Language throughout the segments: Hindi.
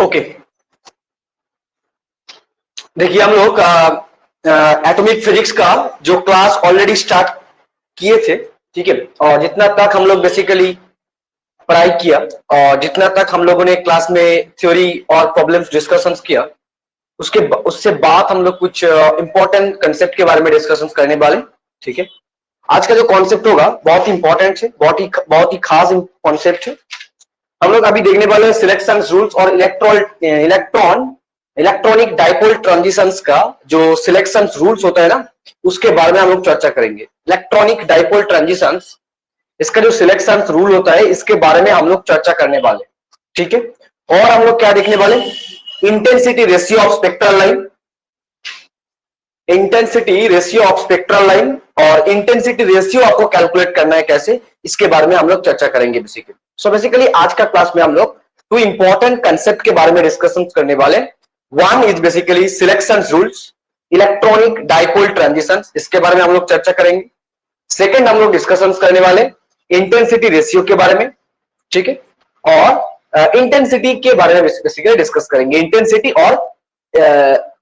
ओके, देखिए हम लोग एटॉमिक फिजिक्स का जो क्लास ऑलरेडी स्टार्ट किए थे, ठीक है, और जितना तक हम लोग बेसिकली पढ़ाई किया और जितना तक हम लोगों ने क्लास में थ्योरी और प्रॉब्लम्स डिस्कशंस किया, उससे बाद हम लोग कुछ इंपॉर्टेंट कंसेप्ट के बारे में डिस्कशंस करने वाले। ठीक है, आज का जो कॉन्सेप्ट होगा बहुत ही इंपॉर्टेंट है, बहुत ही खास कॉन्सेप्ट है। हम लोग अभी देखने वाले हैं सिलेक्शन रूल्स और इलेक्ट्रॉनिक डाइपोल ट्रांजिशंस का जो सिलेक्शन रूल्स होता है ना, उसके बारे में हम लोग चर्चा करेंगे। इलेक्ट्रॉनिक डाइपोल ट्रांजिशंस, इसका जो सिलेक्शन रूल होता है, इसके बारे में हम लोग चर्चा करने वाले। ठीक है, और हम लोग क्या देखने वाले, intensity ratio of spectral line, intensity ratio of spectral line, और इंटेंसिटी रेशियो आपको कैलकुलेट करना है कैसे, इसके बारे में हम लोग चर्चा करेंगे बेसिकली। सो बेसिकली आज का क्लास में हम लोग टू इंपॉर्टेंट कंसेप्ट के बारे में डिस्कशन करने वाले। One is basically selection rules, electronic dipole transitions, इसके बारे में हम लोग चर्चा करेंगे। सेकंड हम लोग डिस्कशन करने वाले इंटेंसिटी रेशियो के बारे में, ठीक है, और इंटेंसिटी के बारे में बेसिकली डिस्कस करेंगे, इंटेंसिटी और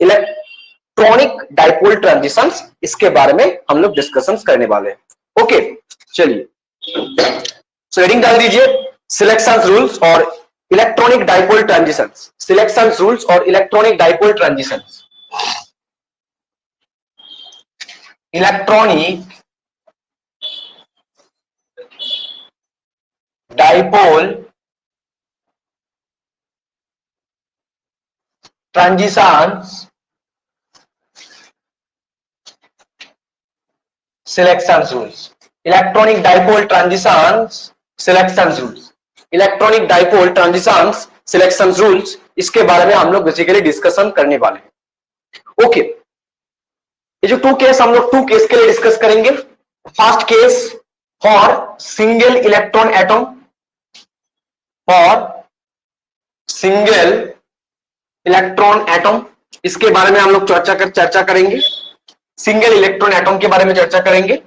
इलेक्ट्रॉनिक डाइपोल ट्रांजिशंस, इसके बारे में हम लोग डिस्कशन करने वाले हैं। ओके, चलिए सो हेडिंग डाल दीजिए, सिलेक्शन रूल्स और electronic dipole transitions, selection rules और electronic dipole transitions. Electronic dipole transitions selection rules, electronic dipole transitions selection rules, electronic dipole transitions selection rules, इसके बारे में हम लोग बेसिकली डिस्कशन करने वाले हैं। ओके, ये जो टू केस हम लोग टू केस के लिए डिस्कस करेंगे। First case for single electron atom, for single electron atom, इसके बारे में हम लोग चर्चा करेंगे। सिंगल इलेक्ट्रॉन एटम के बारे में चर्चा करेंगे,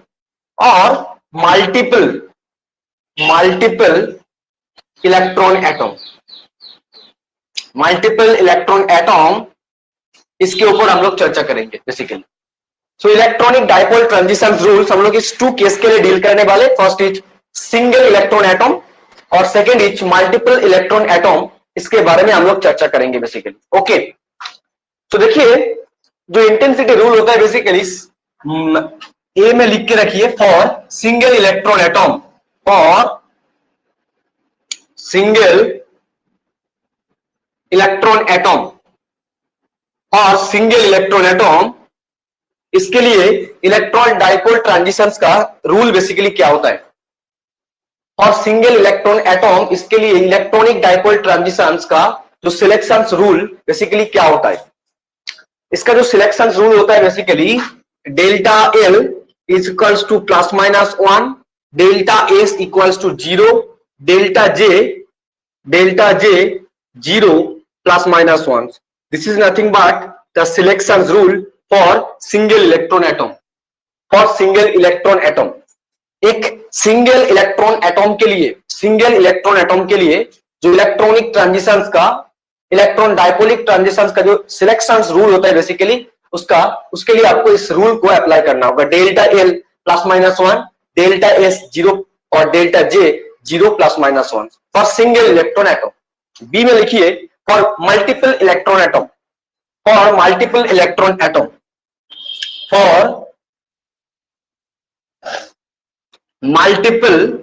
और multiple electron atom, multiple electron atom, इसके ऊपर हम लोग चर्चा करेंगे basically. So electronic dipole transition rules हम लोग इस टू केस के लिए डील करने वाले। First is single electron atom और second is multiple electron atom, इसके बारे में हम लोग चर्चा करेंगे बेसिकली। ओके, तो देखिए जो इंटेंसिटी रूल होता है बेसिकली ए में लिख के रखिए, for single electron atom, for single electron atom और सिंगल इलेक्ट्रॉन एटम, इसके लिए इलेक्ट्रॉन डाइपोल ट्रांजिशंस का रूल बेसिकली क्या होता है। और सिंगल इलेक्ट्रॉन एटम, इसके लिए इलेक्ट्रॉनिक डाइपोल ट्रांजिशंस का जो सिलेक्शन रूल बेसिकली क्या होता है। इसका जो सिलेक्शन रूल होता है basically, delta L is equals to plus minus 1, delta S equals to 0, delta J 0 plus minus 1। This is nothing but the selection rule for single electron atom, for single electron atom. एक सिंगल इलेक्ट्रॉन एटम के लिए, सिंगल इलेक्ट्रॉन एटम के लिए जो इलेक्ट्रॉनिक ट्रांजिशंस का, इलेक्ट्रॉन डाइपोलिक ट्रांजिशंस का जो सिलेक्शन रूल होता है बेसिकली, उसके लिए आपको इस रूल को अप्लाई करना होगा। Delta L plus minus 1, delta S 0 और delta J 0 plus minus 1 for single electron atom. B में लिखिए for multiple electron atom, for multiple electron atom, for multiple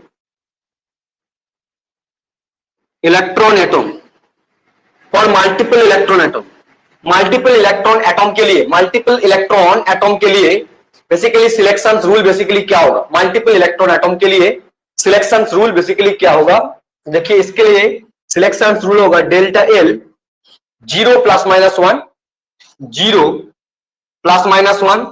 electron atom, for multiple electron atom. Multiple electron atom के लिए, मल्टीपल इलेक्ट्रॉन एटम के लिए बेसिकली सिलेक्शन रूल बेसिकली क्या होगा। मल्टीपल इलेक्ट्रॉन एटम के लिए सिलेक्शन रूल बेसिकली क्या होगा, देखिए इसके लिए सिलेक्शन रूल होगा delta L 0 plus minus 1, 0 plus minus 1,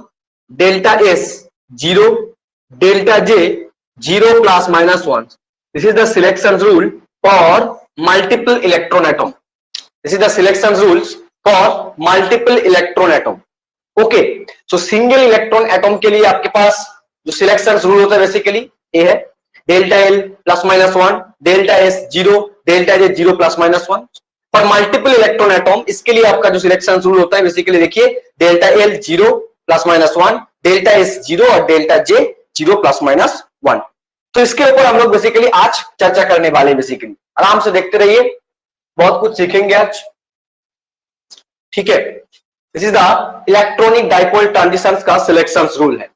delta S 0, delta J 0 plus minus 1। This is the selection rule for multiple electron atom, this is the selection rules for multiple electron atom. Okay, so single electron atom के लिए आपके पास जो सिलेक्शन रूल होता है बेसिकली ये है, delta L plus minus 1, delta S 0, delta J 0 plus minus 1। For multiple electron atom, इसके लिए आपका जो सिलेक्शन रूल होता है बेसिकली देखिए, डेल्टा एल 0 +-1, डेल्टा एस 0 और डेल्टा जे 0 +-1। तो इसके ऊपर हम लोग बेसिकली आज चर्चा करने वाले हैं। बेसिकली आराम से देखते रहिए, बहुत कुछ सीखेंगे आज, ठीक है। This is the electronic dipole transition का सिलेक्शन रूल है।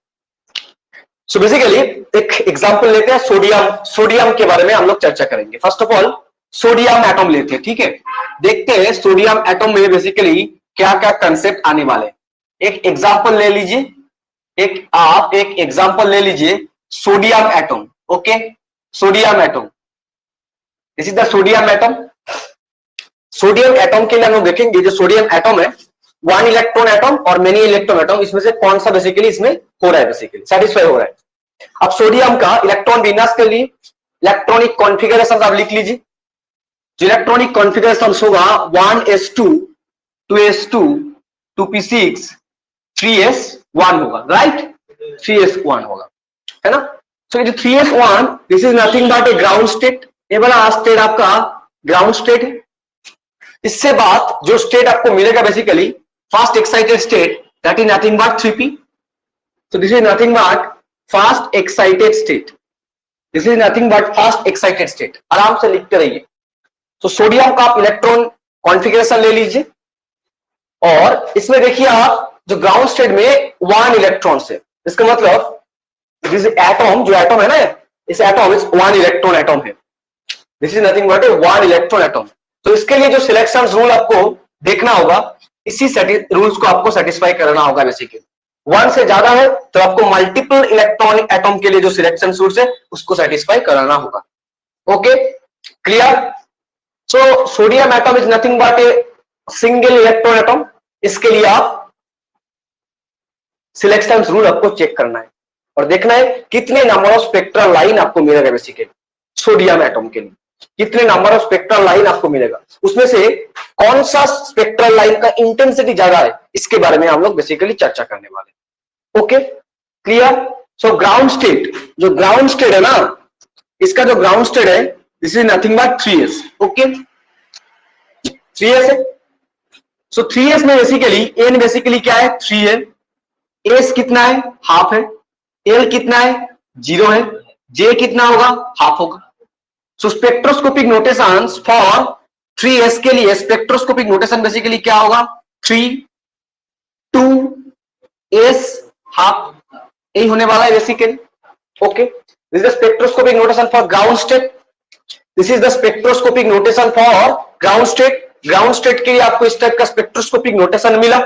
सो बेसिकली एक एग्जांपल लेते हैं, सोडियम के बारे में हम लोग चर्चा करेंगे। First of all sodium atom लेते हैं, ठीक है। देखते हैं सोडियम एटम में बेसिकली क्या क्या कंसेप्ट आने वाले। एक एग्जांपल ले लीजिए, एक एग्जांपल ले लीजिए sodium atom, okay. Sodium atom, this is the sodium atom. Sodium atom के लिए हम लोग देखेंगे जो सोडियम एटम है, 1 इलेक्ट्रॉन एटम और मेनी इलेक्ट्रॉन एटम, इसमें से कौन सा बेसिकली इसमें हो रहा है, बेसिकली सेटिस्फाई हो रहा है। अब सोडियम का इलेक्ट्रॉन विन्यास के लिए इलेक्ट्रॉनिक कॉन्फ़िगरेशन आप लिख लीजिए। जो इलेक्ट्रॉनिक कॉन्फ़िगरेशन होगा 1s2 2s2 2p6 3s1 होगा, राइट। 3s1 होगा, है ना। सो ये जो 3s1 this is nothing but A ground state. ये वाला स्टेट आपका ग्राउंड स्टेट है। इससे बाद जो स्टेट आपको मिलेगा basically fast excited state, that is nothing but 3p। so this is nothing but fast excited state, this is nothing but fast excited state। आराम से लिखते रहिए। तो सोडियम का आप इलेक्ट्रॉन कॉन्फ़िगरेशन ले लीजिए और इसमें देखिए आप जो ग्राउंड स्टेट में 1 इलेक्ट्रॉन से, इसका मतलब दिस एटम, जो एटम है ना, इस एटम इज 1 इलेक्ट्रॉन एटम है। This is nothing but A 1 electron atom. तो इसके लिए जो सिलेक्शन रूल आपको देखना होगा, इसी रूल्स को आपको सेटिस्फाई करना होगा। बेसिकली 1 से ज्यादा है तो आपको मल्टीपल इलेक्ट्रॉनिक एटम के लिए जो सिलेक्शन रूल्स है उसको सेटिस्फाई कराना होगा, okay, clear. So sodium atom is nothing but a single electron atom. इसके लिए आप सिलेक्शन रूल आपको चेक करना है और देखना है कितने नंबर ऑफ स्पेक्ट्रल लाइन आपको मिलेगा। बेसिकली सोडियम एटम के लिए कितने नंबर ऑफ स्पेक्ट्रल लाइन आपको मिलेगा, उसमें से कौन सा स्पेक्ट्रल लाइन का इंटेंसिटी ज्यादा है, इसके बारे में हम लोग बेसिकली चर्चा करने वाले हैं, okay, clear. So ground state, जो ग्राउंड स्टेट है ना, इसका जो ग्राउंड स्टेट है this is nothing but 3s, okay, 3s है। सो 3s में बेसिकली n बेसिकली क्या है, 3 है। s कितना है, हाफ है। l कितना है, 0 है। j कितना होगा, हाफ होगा। सो स्पेक्ट्रोस्कोपिक नोटेशन फॉर 3s के लिए स्पेक्ट्रोस्कोपिक नोटेशन बेसिकली क्या होगा, 3 2 s हाफ, यही होने वाला है basically, okay. This is the spectroscopic notation for ground state. This is the spectroscopic notation for ground state. Ground state के लिए आपको इस टाइप का स्पेक्ट्रोस्कोपिक नोटेशन मिला।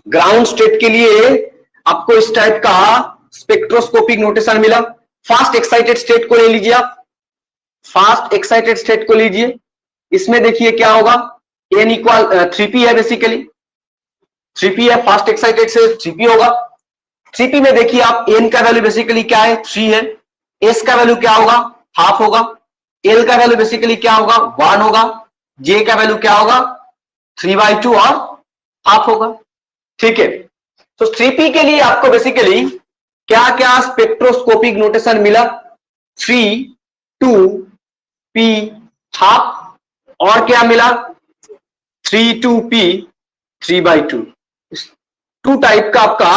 ग्राउंड स्टेट के लिए आपको इस टाइप का स्पेक्ट्रोस्कोपिक नोटेशन मिला। फास्ट एक्साइटेड स्टेट को ले लीजिए आप, फास्ट एक्साइटेड स्टेट को लीजिए। इसमें देखिए क्या होगा, n इक्वल 3p है, बेसिकली 3p है। फास्ट एक्साइटेड से 3p होगा। 3p में देखिए आप n का वैल्यू बेसिकली क्या है, 3 है। s का वैल्यू क्या होगा, हाफ होगा। l का वैल्यू बेसिकली क्या होगा, 1 होगा। j का वैल्यू क्या होगा, 3/2 और हाफ होगा, ठीक है। तो 3p के लिए आपको बेसिकली क्या क्या स्पेक्ट्रोस्कोपिक नोटेशन मिला, 3 2 p हाफ और क्या मिला, 3 2 p 3/2। 2 टाइप का आपका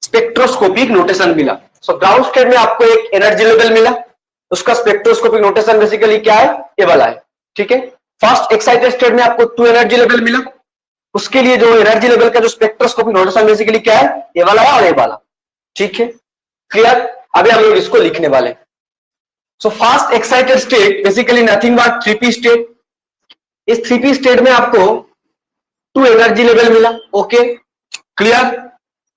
स्पेक्ट्रोस्कोपिक नोटेशन मिला। सो ग्राउंड स्टेट में आपको एक एनर्जी लेवल मिला, उसका स्पेक्ट्रोस्कोपिक नोटेशन बेसिकली क्या है, ये वाला है, ठीक है। फर्स्ट एक्साइटेड स्टेट में आपको 2 एनर्जी लेवल मिला, उसके लिए जो एनर्जी लेवल का जो स्पेक्ट्रोस्कोपिक नोटेशन बेसिकली क्या है, ये वाला है और ये वाला, ठीक है, क्लियर। अभी हम लोग इसको लिखने वाले हैं। So fast excited state basically nothing but 3p state. इस 3p स्टेट में आपको 2 एनर्जी लेवल मिला, okay, clear.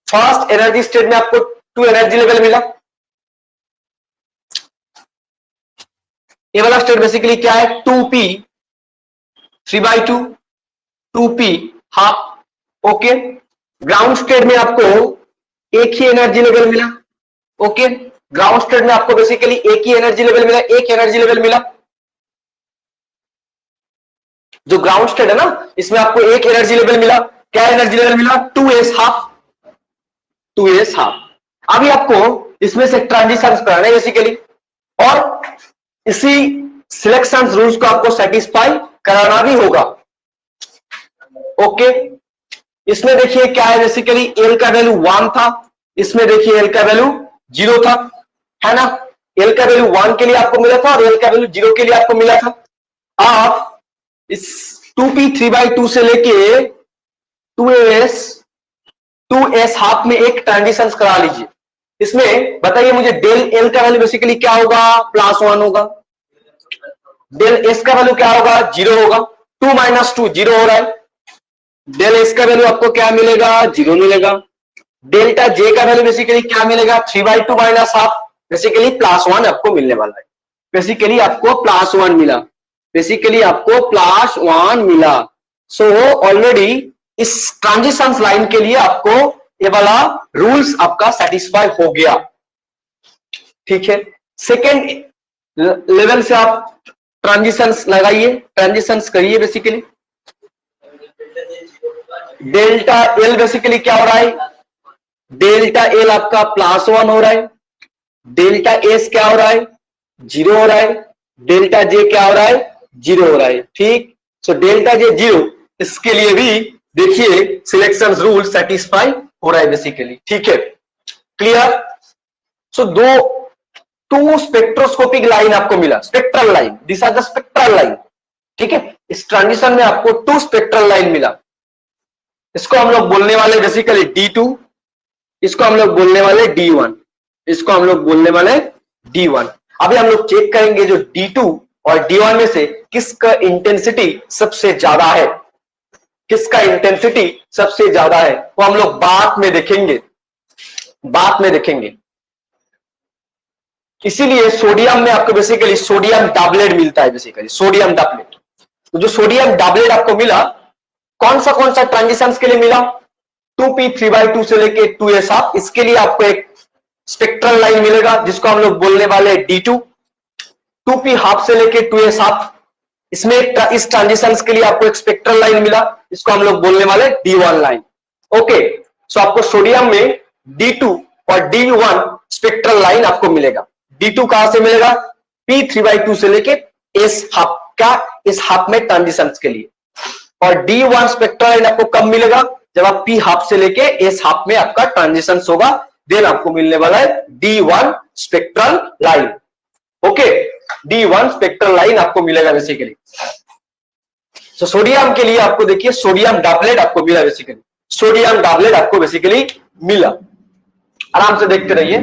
First energy state में आपको 2 एनर्जी लेवल मिला। ये वाला स्टेट बेसिकली क्या है, 2p 3/2 2p half, okay. Ground state में आपको एक ही एनर्जी लेवल मिला, ओके। ग्राउंड स्टेट में आपको बेसिकली एक ही एनर्जी लेवल मिला, एक एनर्जी लेवल मिला। जो ग्राउंड स्टेट है ना, इसमें आपको एक एनर्जी लेवल मिला। क्या एनर्जी लेवल मिला, 2s हाफ, 2s हाफ। अभी आपको इसमें से ट्रांजिशन करना है बेसिकली, और इसी सिलेक्शन रूल्स को आपको सेटिस्फाई कराना भी होगा। ओके, इसमें देखिए क्या है, बेसिकली एल का वैल्यू 1 था, इसमें देखिए एल का वैल्यू 0 था, है ना। एल का वैल्यू 1 के लिए आपको मिला था और एल का वैल्यू 0 के लिए आपको मिला था। आप इस 2p 3/2 से लेके 2s हाफ में एक ट्रांजिशन करा लीजिए। इसमें बताइए मुझे, डेल एल का वैल्यू बेसिकली क्या होगा, +1 होगा। डेल एस का वैल्यू क्या होगा, 0 होगा। 2 - 2 0 हो रहा है। डेल एस का वैल्यू आपको क्या मिलेगा, 0 मिलेगा। डेल्टा जे का वैल्यू बेसिकली क्या मिलेगा, 3/2 - हाफ, बेसिकली +1 आपको मिलने वाला है। बेसिकली आपको +1 मिला, बेसिकली आपको +1 मिला। सो ऑलरेडी इस ट्रांजिशन लाइन के लिए आपको ये वाला रूल्स आपका सेटिस्फाई हो गया। ठीक है, सेकेंड लेवल से आप ट्रांजिशंस लगाइए, ट्रांजिशंस करिए। बेसिकली डेल्टा एल बेसिकली क्या हो रहा है, डेल्टा एल आपका +1 हो रहा है। डेल्टा एस क्या हो रहा है, 0 हो रहा है। डेल्टा जे क्या हो रहा है, 0 हो रहा है। ठीक, सो डेल्टा जे 0, इसके लिए भी देखिए सिलेक्शन रूल सेटिस्फाई हो रहा है बेसिकली। ठीक है, clear. So two spectroscopic line आपको मिला, spectral line, this are the spectral line. ठीक है, इस ट्रांजिशन में आपको 2 स्पेक्ट्रल लाइन मिला। इसको हम लोग बोलने वाले बेसिकली D2, इसको हम लोग बोलने वाले D1, इसको हम लोग बोलने वाले D1। अभी हम लोग चेक करेंगे जो D2 और D1 में से किसका इंटेंसिटी सबसे ज्यादा है, किसका इंटेंसिटी सबसे ज्यादा है, वो हम लोग बाद में देखेंगे, बाद में देखेंगे। इसीलिए सोडियम में आपको बेसिकली सोडियम डबलेट मिलता है, बेसिकली सोडियम डबलेट। तो जो सोडियम डबलेट आपको मिला, कौन सा ट्रांजिशंस के लिए मिला, 2p 3/2 से लेके 2s हाफ, इसके लिए आपको एक स्पेक्ट्रल लाइन मिलेगा जिसको हम लोग बोलने वाले D2। 2p हाफ से लेके 2s हाफ, इसमें इस ट्रांजिशंस के लिए आपको एक स्पेक्ट्रल लाइन मिला, इसको हम लोग बोलने वाले D1 लाइन। ओके, सो आपको सोडियम में D2 और D1 स्पेक्ट्रल लाइन आपको मिलेगा। D2 कहां से मिलेगा, p 3/2 से लेके s हाफ का, इस हाफ में ट्रांजिशंस के लिए। और D1 स्पेक्ट्रल लाइन आपको कब मिलेगा, जब आप p हाफ से लेके s हाफ में आपका ट्रांजिशन होगा, देन आपको मिलने वाला है D1 spectral line. Okay, D1 spectral line आपको मिलेगा बेसिकली। तो सोडियम के लिए आपको देखिए सोडियम डबलेट आपको मिला, बेसिकली सोडियम डबलेट आपको बेसिकली मिला। आराम से देखते रहिए,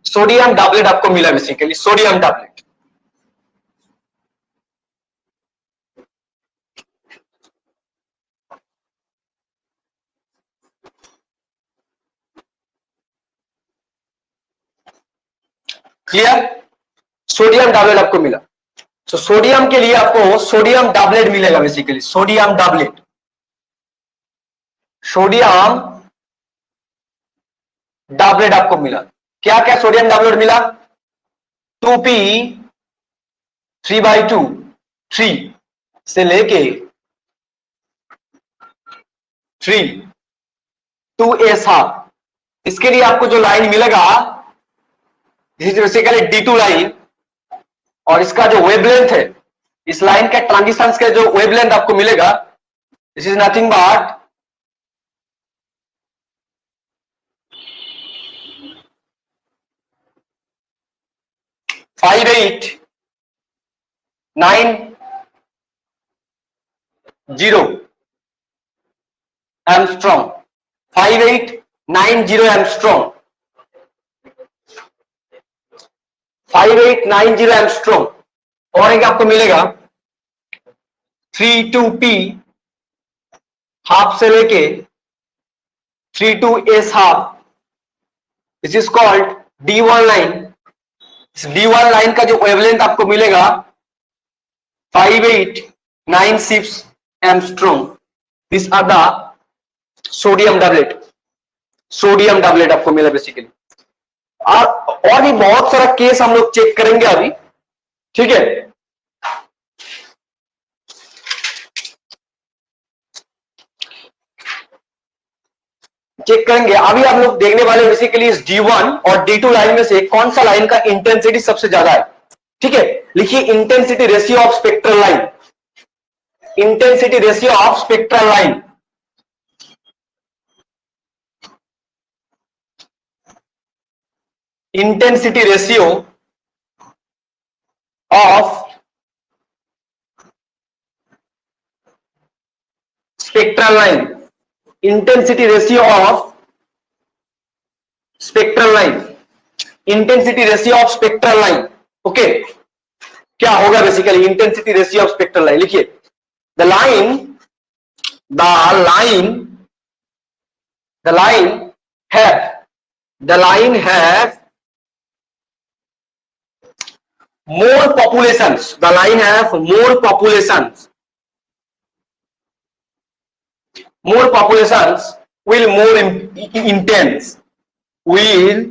सोडियम डबलेट आपको मिला basically, sodium doublet. Clear, sodium doublet आपको मिला। तो सोडियम के लिए आपको सोडियम डबलेट मिलेगा basically, sodium doublet, sodium doublet आपको मिला। क्या क्या सोडियम डबलेट मिला, 2p 3/2 3 से लेके 3 2s हाफ, इसके लिए आपको जो लाइन मिलेगा बेसिकली D2 लाइन, और इसका जो वेवलेंथ है, इस लाइन के ट्रांजिशंस के जो वेवलेंथ आपको मिलेगा, this is nothing but 5890 angstrom, 5890 angstrom, 5890 angstrom. और एक आपको मिलेगा 32p हाफ से लेके 32s half, this is called D1 line. इस D1 लाइन का जो वेवलेंथ आपको मिलेगा 5896 angstrom. This are the sodium doublet, sodium doublet आपको मिला बेसिकली। और भी बहुत सारा केस हम लोग चेक करेंगे अभी, ठीक है। चेक करेंगे अभी हम लोग देखने वाले बेसिकली इस D1 और D2 लाइन में से कौन सा लाइन का इंटेंसिटी सबसे ज्यादा है। ठीक है, लिखिए intensity ratio of spectral line, intensity ratio of spectral line, intensity ratio of spectral line, intensity ratio of spectral line, intensity ratio of spectral line, okay क्या होगा basically intensity ratio of spectral line, लिखिए the line have more populations, the line have more populations will more intense, will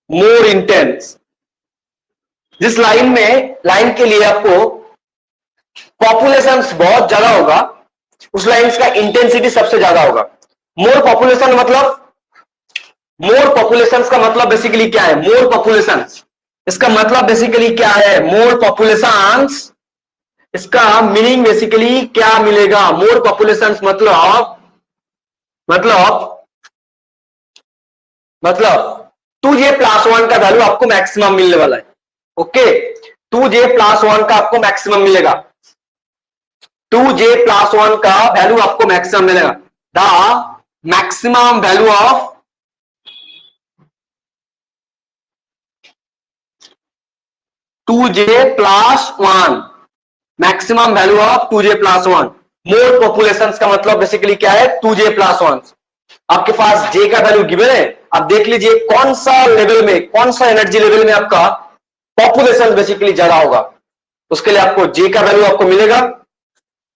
more intense. जिस लाइन के लिए आपको पॉपुलेशन बहुत ज्यादा होगा, उस लाइन का इंटेंसिटी सबसे ज्यादा होगा. मोर पॉपुलेशन का मतलब बेसिकली क्या है? मोर पॉपुलेशंस, इसका मतलब बेसिकली क्या है? मोर पॉपुलेशंस, इसका मीनिंग बेसिकली क्या मिलेगा? मोर पॉपुलेशंस मतलब 2j+1 का वैल्यू आपको मैक्सिमम मिलने वाला है. ओके, 2j+1 का आपको मैक्सिमम मिलेगा, 2j+1 का वैल्यू आपको मैक्सिमम मिलेगा. The maximum value of maximum value of 2j+1. More populations का मतलब बेसिकली क्या है? 2j+1. आपके पास j का वैल्यू गिवन है, आप देख लीजिए कौन सा लेवल में, कौन सा एनर्जी लेवल में आपका पॉपुलेशन बेसिकली ज्यादा होगा, उसके लिए आपको j का वैल्यू आपको मिलेगा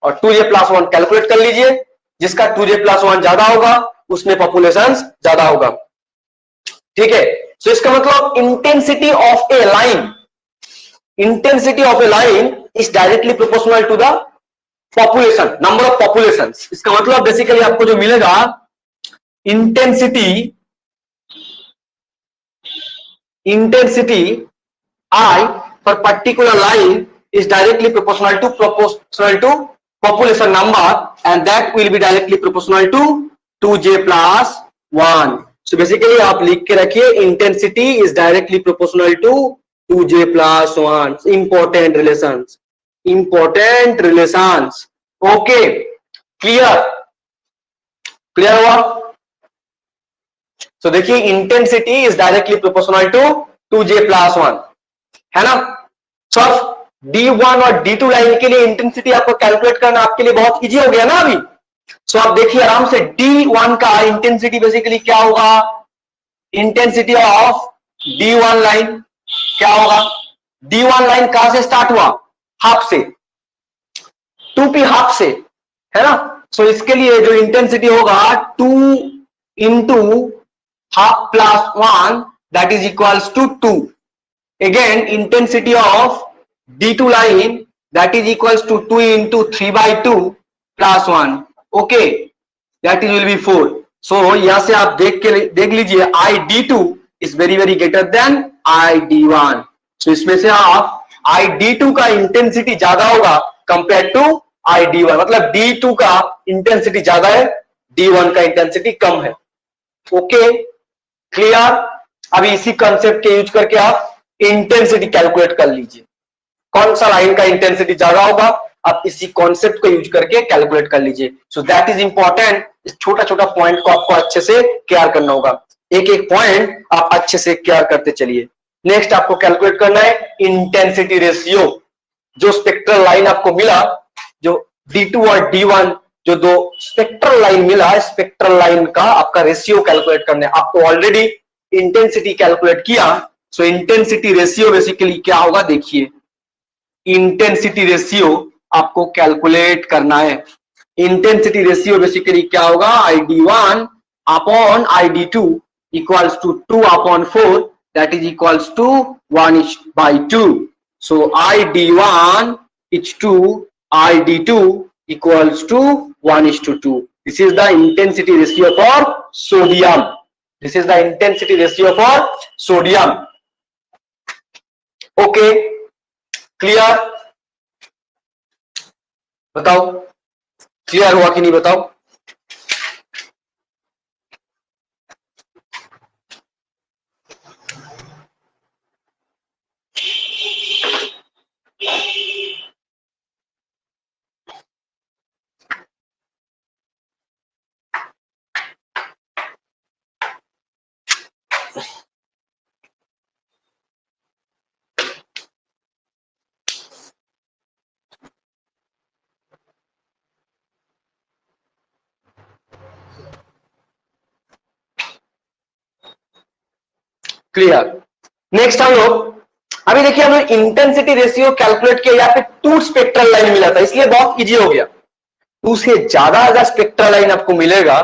और 2j+1 कैलकुलेट कर लीजिए. जिसका 2j+1 ज्यादा होगा उसमें पॉपुलेशन ज्यादा होगा. ठीक है, तो इसका मतलब intensity of A line is directly proportional to the population, number of populations. इसका मतलब बेसिकली आपको जो मिलेगा intensity I for particular line is directly proportional to population number, and that will be directly proportional to 2j+1. So basically आप लिख के रखिए intensity is directly proportional to 2j+1. important relations. Okay, clear हुआ? So देखिए intensity is directly proportional to 2j+1, है ना. So D1 और D2 लाइन के लिए इंटेंसिटी आपको कैलकुलेट करना आपके लिए बहुत इजी हो गया ना अभी. सो आप देखिए आराम से D1 का इंटेंसिटी बेसिकली क्या होगा? इंटेंसिटी ऑफ D1 लाइन क्या होगा? D1 लाइन कहां से स्टार्ट हुआ? हाफ से, 2p हाफ से, है ना. सो इसके लिए जो इंटेंसिटी होगा 2 into half plus 1, that is equals to 2. Again intensity of D2 line, that is equals to 2 into 3/2 plus 1. Okay, that is will be 4. So यहां से आप देख लीजिए ID2 is very greater than ID1. So इसमें से आप ID2 का इंटेंसिटी ज्यादा होगा कंपेयर टू ID1, मतलब D2 का इंटेंसिटी ज्यादा है, D1 का इंटेंसिटी कम है. Okay, clear. अभी इसी कंसेप्ट के यूज करके आप इंटेंसिटी कैलकुलेट कर लीजिए, कौन सा लाइन का इंटेंसिटी ज्यादा होगा, आप इसी कॉन्सेप्ट को यूज करके कैलकुलेट कर लीजिए. So that is important. इस छोटा पॉइंट को आपको अच्छे से क्लियर करना होगा, एक पॉइंट आप अच्छे से क्लियर करते चलिए. नेक्स्ट आपको कैलकुलेट करना है इंटेंसिटी रेशियो. जो स्पेक्ट्रल लाइन आपको मिला, जो D2 और D1 जो दो स्पेक्ट्रल लाइन मिला, स्पेक्ट्रल लाइन का आपका रेशियो कैलकुलेट करना है. आपको ऑलरेडी इंटेंसिटी कैलकुलेट किया. सो इंटेंसिटी रेशियो बेसिकली क्या होगा? देखिए इंटेंसिटी रेशियो आपको कैलकुलेट करना है. इंटेंसिटी रेशियो बेसिकली क्या होगा? ID1 upon ID2 equals to 2/4, that is equals to 1:2. So ID1 is 2, ID2 equals to 1:2. This is the intensity ratio for sodium. This is the intensity ratio for sodium. Okay, clear? बताओ क्लियर हुआ कि नहीं, बताओ। क्लियर। नेक्स्ट हम लोग, अभी देखिए हम लोग इंटेंसिटी रेशियो कैलकुलेट किया, यहाँ पे 2 स्पेक्ट्रल लाइन मिला था, इसलिए बहुत इजी हो गया। 2 से ज्यादा अगर स्पेक्ट्रल लाइन आपको मिलेगा,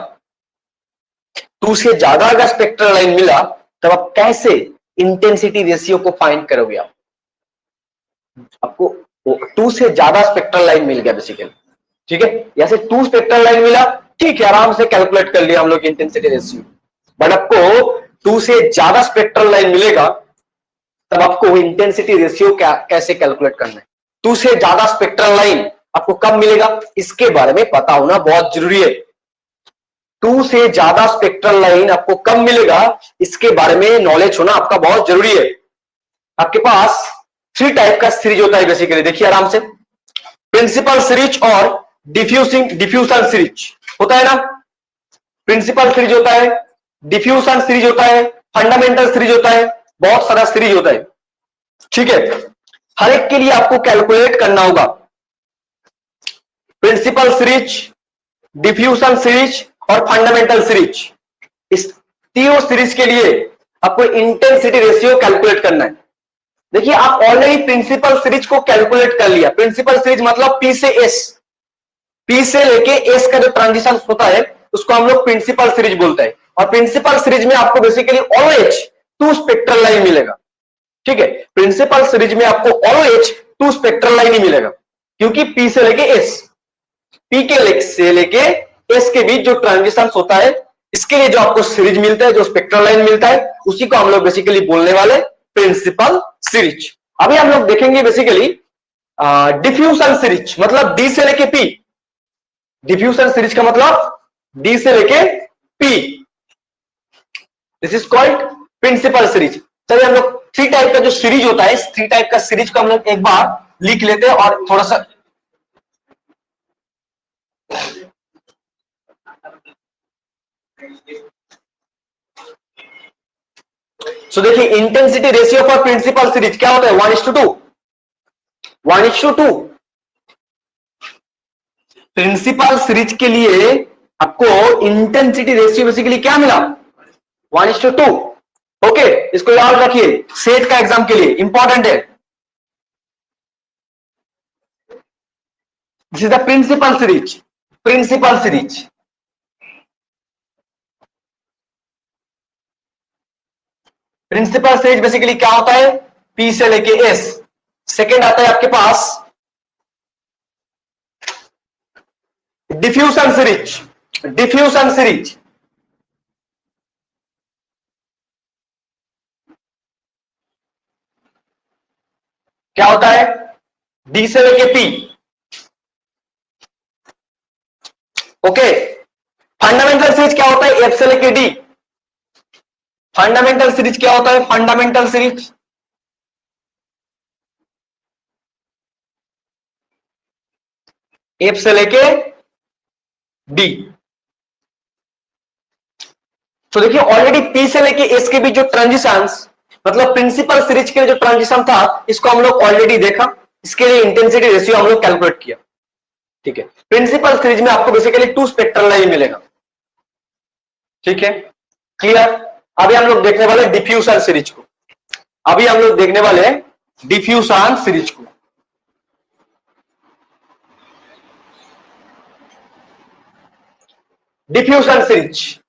2 से ज्यादा अगर स्पेक्ट्रल लाइन मिला, तब आप कैसे इंटेंसिटी रेशियो को फाइंड करोगे? आपको 2 से ज्यादा स्पेक्ट्रल लाइन मिल गया बेसिकली, ठीक है। यहां से 2 स्पेक्ट्रल लाइन मिला, ठीक है, आराम से कैलकुलेट कर लिया हम लोग इंटेंसिटी रेशियो। बट आपको 2 से ज्यादा स्पेक्ट्रल लाइन मिलेगा, तब आपको इंटेंसिटी रेशियो कैसे कैलकुलेट करना है। 2 से ज्यादा स्पेक्ट्रल लाइन आपको कब मिलेगा, इसके बारे में पता होना बहुत जरूरी है। 2 से ज्यादा स्पेक्ट्रल लाइन आपको कब मिलेगा, इसके बारे में नॉलेज होना आपका बहुत जरूरी है। आपके पास 3 टाइप का सीरीज होता है बेसिकली, देखिए आराम से। प्रिंसिपल सीरीज और डिफ्यूजन सीरीज होता है ना। प्रिंसिपल सीरीज होता है, डिफ्यूजन सीरीज होता है, फंडामेंटल सीरीज होता है, बहुत सारा सीरीज होता है, ठीक है। हर एक के लिए आपको कैलकुलेट करना होगा। प्रिंसिपल सीरीज, डिफ्यूजन सीरीज और फंडामेंटल सीरीज, इस तीनों सीरीज के लिए आपको इंटेंसिटी रेशियो कैलकुलेट करना है। देखिए आप ऑलरेडी प्रिंसिपल सीरीज को कैलकुलेट कर लिया। प्रिंसिपल सीरीज मतलब पी से एस, पी से लेके एस का जो ट्रांजिशन होता है उसको हम लोग प्रिंसिपल सीरीज बोलते हैं। और प्रिंसिपल सीरीज में आपको बेसिकली ऑलवेज 2 स्पेक्ट्रल लाइन मिलेगा, ठीक है। प्रिंसिपल सीरीज में आपको ऑलवेज 2 स्पेक्ट्रल लाइन ही मिलेगा, क्योंकि पी से लेके एस, पी के से लेके एस के बीच जो ट्रांजिशन होता है, इसके लिए जो आपको सीरीज मिलता है, जो स्पेक्ट्रल लाइन मिलता है, उसी को हम लोग बेसिकली बोलने वाले प्रिंसिपल सीरीज। अभी हम लोग देखेंगे बेसिकली डिफ्यूजन सीरीज, मतलब डी से लेके पी। डिफ्यूजन सीरीज का मतलब डी से लेके P, this is called principal series. चलिए हम लोग 3 टाइप का जो सीरीज होता है, इस 3 टाइप का सीरीज को हम लोग एक बार लिख लेते हैं और थोड़ा सा देखिए intensity ratio for principal series क्या होता है, 1:2, 1:2। प्रिंसिपल सीरीज के लिए आपको इंटेंसिटी रेशियो बेसिकली क्या मिला, 1:2। ओके, इसको याद रखिए, सेट का एग्जाम के लिए इंपॉर्टेंट है। This is the principal series, principal series. Principal series basically क्या होता है, पी से लेके एस। सेकेंड आता है आपके पास डिफ्यूजन सीरीज, डिफ्यूजन सीरीज। क्या होता है, डी से लेके पी। ओके, फंडामेंटल सीरीज क्या होता है, एफ से लेके डी। फंडामेंटल सीरीज क्या होता है, फंडामेंटल सीरीज एफ से लेके डी। तो देखिए ऑलरेडी पी से लेके एस के बीच जो ट्रांजिशंस, मतलब प्रिंसिपल सीरीज के जो ट्रांजिशन था, इसको हम लोग ऑलरेडी देखा। इसके लिए इंटेंसिटी रेशियो हम लोग कैलकुलेट किया, ठीक है। प्रिंसिपल सीरीज में आपको बेसिकली 2 स्पेक्ट्रल लाइन मिलेगा, ठीक है, क्लियर। अभी हम लोग देखने वाले डिफ्यूजन सीरीज को, अभी हम लोग देखने वाले हैं डिफ्यूजन सीरीज को। Diffusion series,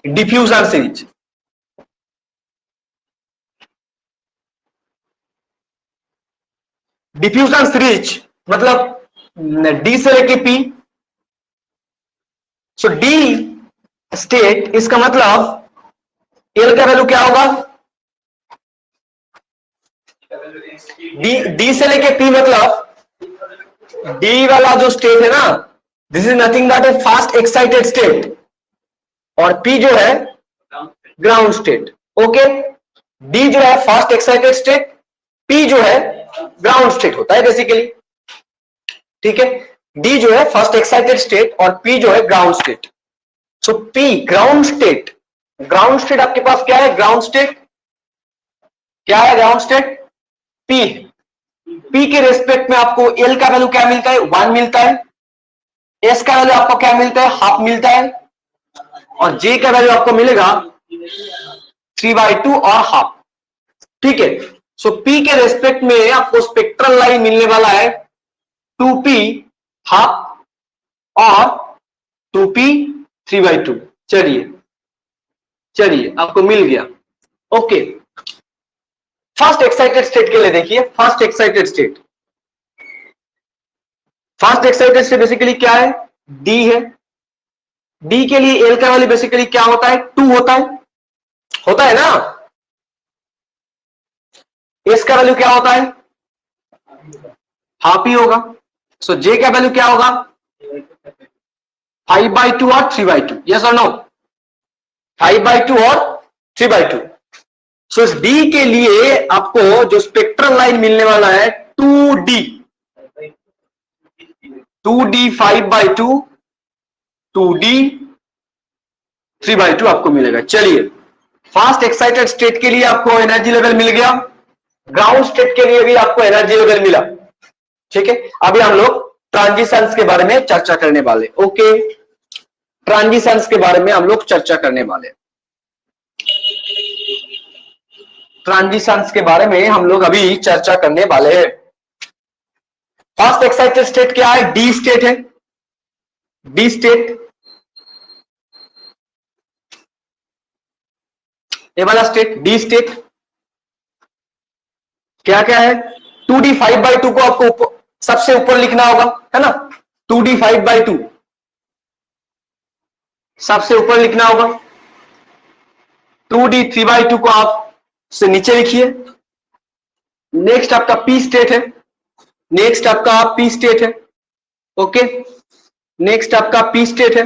diffusion series. Diffusion series मतलब डी से लेके पी। सो डी स्टेट, इसका मतलब एल का वैल्यू क्या होगा, डी से लेके पी, मतलब डी वाला जो स्टेट है ना, this is nothing but A fast excited state, और पी जो है ग्राउंड स्टेट। ओके, डी जो है फास्ट एक्साइटेड स्टेट, पी जो है ग्राउंड स्टेट होता है बेसिकली। ठीक है, डी जो है फर्स्ट एक्साइटेड स्टेट और पी जो है ground state. So P ground state, ground state आपके पास क्या है, ग्राउंड स्टेट क्या है, ग्राउंड स्टेट पी। पी के रेस्पेक्ट में आपको एल का वैल्यू क्या मिलता है, 1 मिलता है, एस का वैल्यू आपको क्या मिलता है, हाफ मिलता है, और जे का वैल्यू आपको मिलेगा 3/2 और हाफ। ठीक है, सो पी के रेस्पेक्ट में आपको स्पेक्ट्रल लाइन मिलने वाला है 2p हाफ और 2p 3/2। चलिए आपको मिल गया। ओके, फर्स्ट एक्साइटेड स्टेट के लिए देखिए, first excited state, first excited state basically क्या है, डी है। डी के लिए एल का वैल्यू बेसिकली क्या होता है, 2 होता है ना। एस का वैल्यू क्या होता है, हाफ ही होगा। सो जे का वैल्यू क्या होगा, 5/2 और 3/2, यस और नो, 5/2 और 3/2। सो इस डी के लिए आपको जो स्पेक्ट्रल लाइन मिलने वाला है 2d 5/2, 2d 3/2 आपको मिलेगा। चलिए, फास्ट एक्साइटेड स्टेट के लिए आपको एनर्जी लेवल मिल गया, ग्राउंड स्टेट के लिए भी आपको एनर्जी लेवल मिला। ठीक है, अभी हम लोग ट्रांजिशंस के बारे में चर्चा करने वाले। ओके, ट्रांजिशंस के बारे में हम लोग चर्चा करने वाले, ट्रांजिशंस के बारे में हम लोग अभी चर्चा करने वाले हैं। फास्ट एक्साइटेड स्टेट क्या है, डी स्टेट है, डी स्टेट, ये वाला स्टेट डी स्टेट क्या क्या है, 2d 5/2 को आपको सबसे ऊपर लिखना होगा, है ना, 2d 5/2 सबसे ऊपर लिखना होगा, 2d 3/2 को आप से नीचे लिखिए। नेक्स्ट आपका पी स्टेट है, नेक्स्ट आपका पी स्टेट है। ओके, नेक्स्ट आपका पी स्टेट है।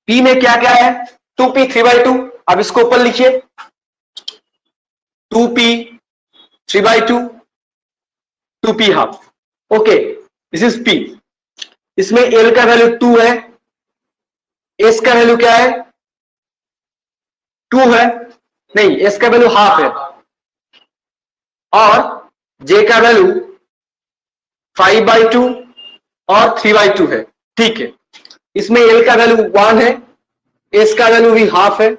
पी में क्या क्या है, 2p 3/2, अब इसको ऊपर लिखिए, 2p 3/2, 2p half. Okay, this is P. इसमें एल का वैल्यू 2 है, एस का वैल्यू क्या है, 2 है, नहीं एस का वैल्यू हाफ है, और जे का वैल्यू 5/2 और 3/2 है। ठीक है, इसमें एल का वैल्यू 1 है, एस का वैल्यू भी हाफ है,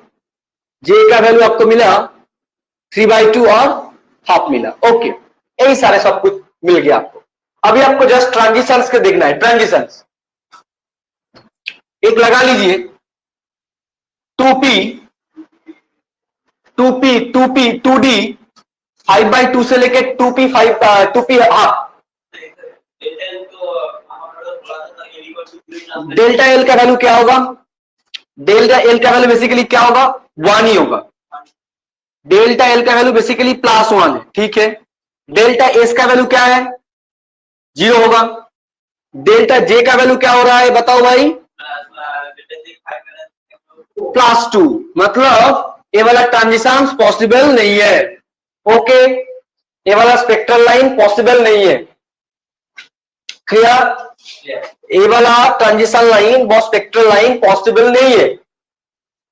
जे का वैल्यू आपको मिला 3/2 और हाफ मिला। ओके, यही सारे सब कुछ मिल गया आपको। अभी आपको जस्ट ट्रांजिशंस के देखना है, ट्रांजिशंस एक लगा लीजिए, 2p 2d 5/2 से लेके 2p हाफ। डेल्टा एल का वैल्यू क्या होगा, डेल्टा एल का वैल्यू बेसिकली क्या होगा, 1 ही होगा। डेल्टा एल का वैल्यू बेसिकली +1 है। ठीक है, डेल्टा एस का वैल्यू क्या है, 0 होगा। डेल्टा जे का वैल्यू क्या हो रहा है बताओ भाई, +2, मतलब ये वाला ट्रांजिशन पॉसिबल नहीं है। ओके, ये वाला स्पेक्ट्रल लाइन पॉसिबल नहीं है, क्लियर, ये वाला ट्रांजिशन लाइन व स्पेक्ट्रल लाइन पॉसिबल नहीं है।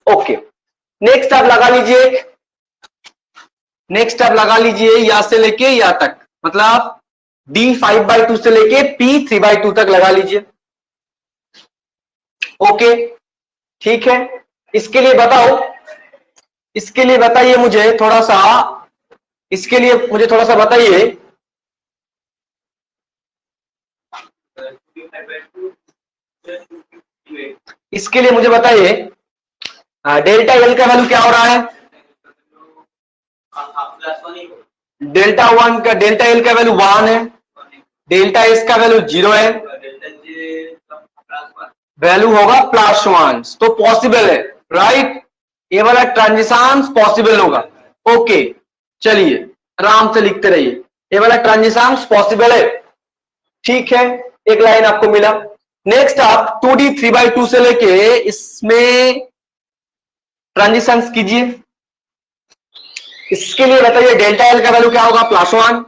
ओके, नेक्स्ट आप लगा लीजिए, नेक्स्ट आप लगा लीजिए यहां से लेके यहां तक, मतलब d 5/2 से लेके p 3/2 तक लगा लीजिए। ओके, ठीक है, इसके लिए बताओ, इसके लिए बताइए मुझे थोड़ा सा, इसके लिए मुझे थोड़ा सा बताइए, इसके लिए मुझे बताइए डेल्टा एल का वैल्यू क्या हो रहा है, डेल्टा एल का वैल्यू 1 है, डेल्टा एस का वैल्यू 0 है, वैल्यू होगा +1, तो पॉसिबल है, राइट। ये वाला ट्रांजिशन पॉसिबल होगा। ओके, चलिए आराम से लिखते रहिए, ये वाला ट्रांजिशन पॉसिबल है, ठीक है। एक लाइन आपको मिला। नेक्स्ट आप 2D 3/2 से लेके इसमें ट्रांजिशन कीजिए। इसके लिए बताइए डेल्टा एल का वैल्यू क्या होगा, +1।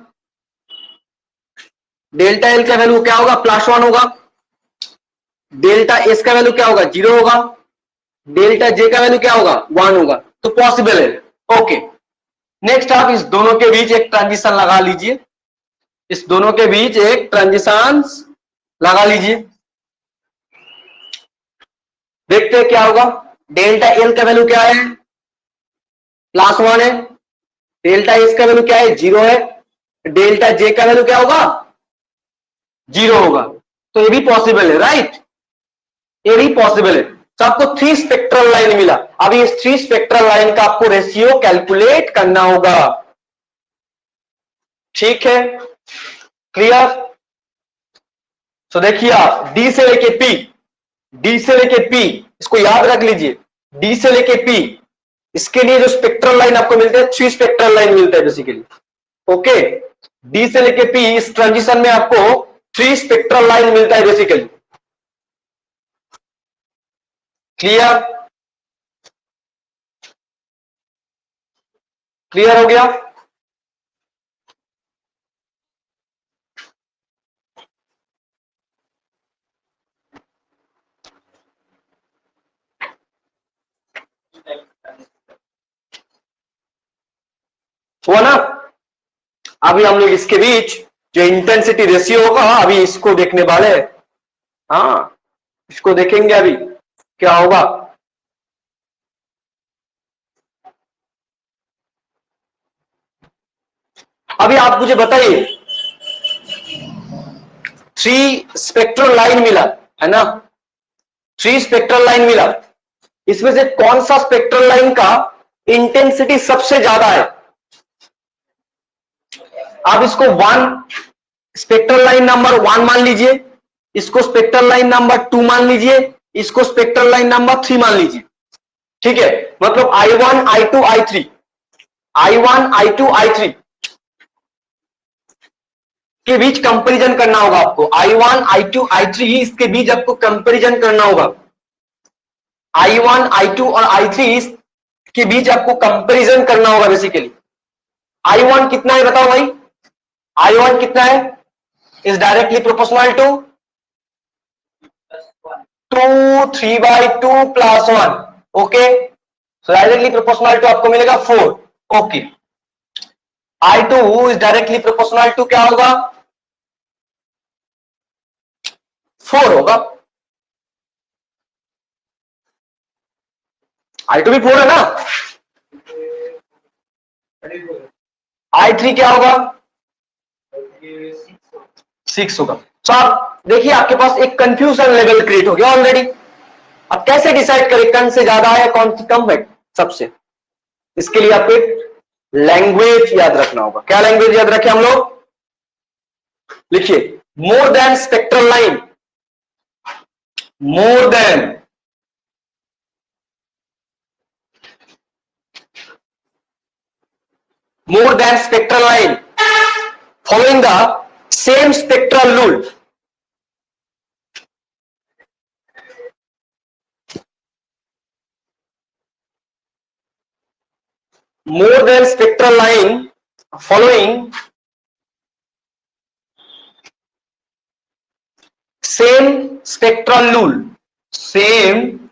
डेल्टा एल का वैल्यू क्या होगा, +1 होगा। डेल्टा एस का वैल्यू क्या होगा, 0 होगा। डेल्टा जे का वैल्यू क्या होगा, 1 होगा, तो पॉसिबल है। ओके, नेक्स्ट आप इस दोनों के बीच एक ट्रांजिशन लगा लीजिए, इस दोनों के बीच एक ट्रांजिशन लगा लीजिए, देखते हैं क्या होगा। डेल्टा एल का वैल्यू क्या है, +1 है। डेल्टा एस का वैल्यू क्या है, 0 है। डेल्टा जे का वैल्यू क्या होगा, 0 होगा, तो ये भी पॉसिबल है, राइट। ये भी पॉसिबल है। तो आपको 3 स्पेक्ट्रल लाइन मिला। अभी इस 3 स्पेक्ट्रल लाइन का आपको रेशियो कैलकुलेट करना होगा, ठीक है, क्लियर। तो देखिए आप डी से लेके पी, डी से लेके पी, इसको याद रख लीजिए, डी से लेके पी, इसके लिए जो स्पेक्ट्रल लाइन आपको मिलते हैं 3 स्पेक्ट्रल लाइन मिलता है बेसिकली। ओके, डी से लेके पी इस ट्रांजिशन में आपको 3 स्पेक्ट्रल लाइन मिलता है बेसिकली, क्लियर। क्लियर हो गया। हुआ ना। अभी हम लोग इसके बीच जो इंटेंसिटी रेशियो होगा अभी इसको देखने वाले हैं। हाँ, इसको देखेंगे अभी क्या होगा। अभी आप मुझे बताइए, 3 स्पेक्ट्रल लाइन मिला है ना, 3 स्पेक्ट्रल लाइन मिला, इसमें से कौन सा स्पेक्ट्रल लाइन का इंटेंसिटी सबसे ज्यादा है। आप इसको 1 स्पेक्ट्रल लाइन नंबर 1 मान लीजिए, इसको स्पेक्ट्रल लाइन नंबर 2 मान लीजिए, इसको स्पेक्ट्रल लाइन नंबर 3 मान लीजिए, ठीक है। मतलब I1 I2 I3, I1 I2 I3 के बीच कंपैरिजन करना होगा आपको। I1 I2 I3 इसके बीच आपको कंपैरिजन करना होगा। I1 I2 और I3 के बीच आपको कंपैरिजन करना होगा बेसिकली। I1 कितना है बताओ भाई, I1 कितना है, is directly proportional to 2 3/2 +1। Okay, so directly proportional to आपको मिलेगा 4। Okay, I2 is directly proportional to क्या होगा, 4 होगा। I2 भी 4 है ना, I3 क्या होगा, 6 होगा। तो आप देखिए आपके पास एक कंफ्यूजन लेवल क्रिएट हो गया ऑलरेडी। अब कैसे डिसाइड करें कौन से ज्यादा है कौन सी कम है सबसे, इसके लिए आपको एक लैंग्वेज याद रखना होगा। क्या लैंग्वेज याद रखें हम लोग, लिखिए, more than spectral line, more than spectral line following the same spectral rule, more than spectral line following same spectral rule, same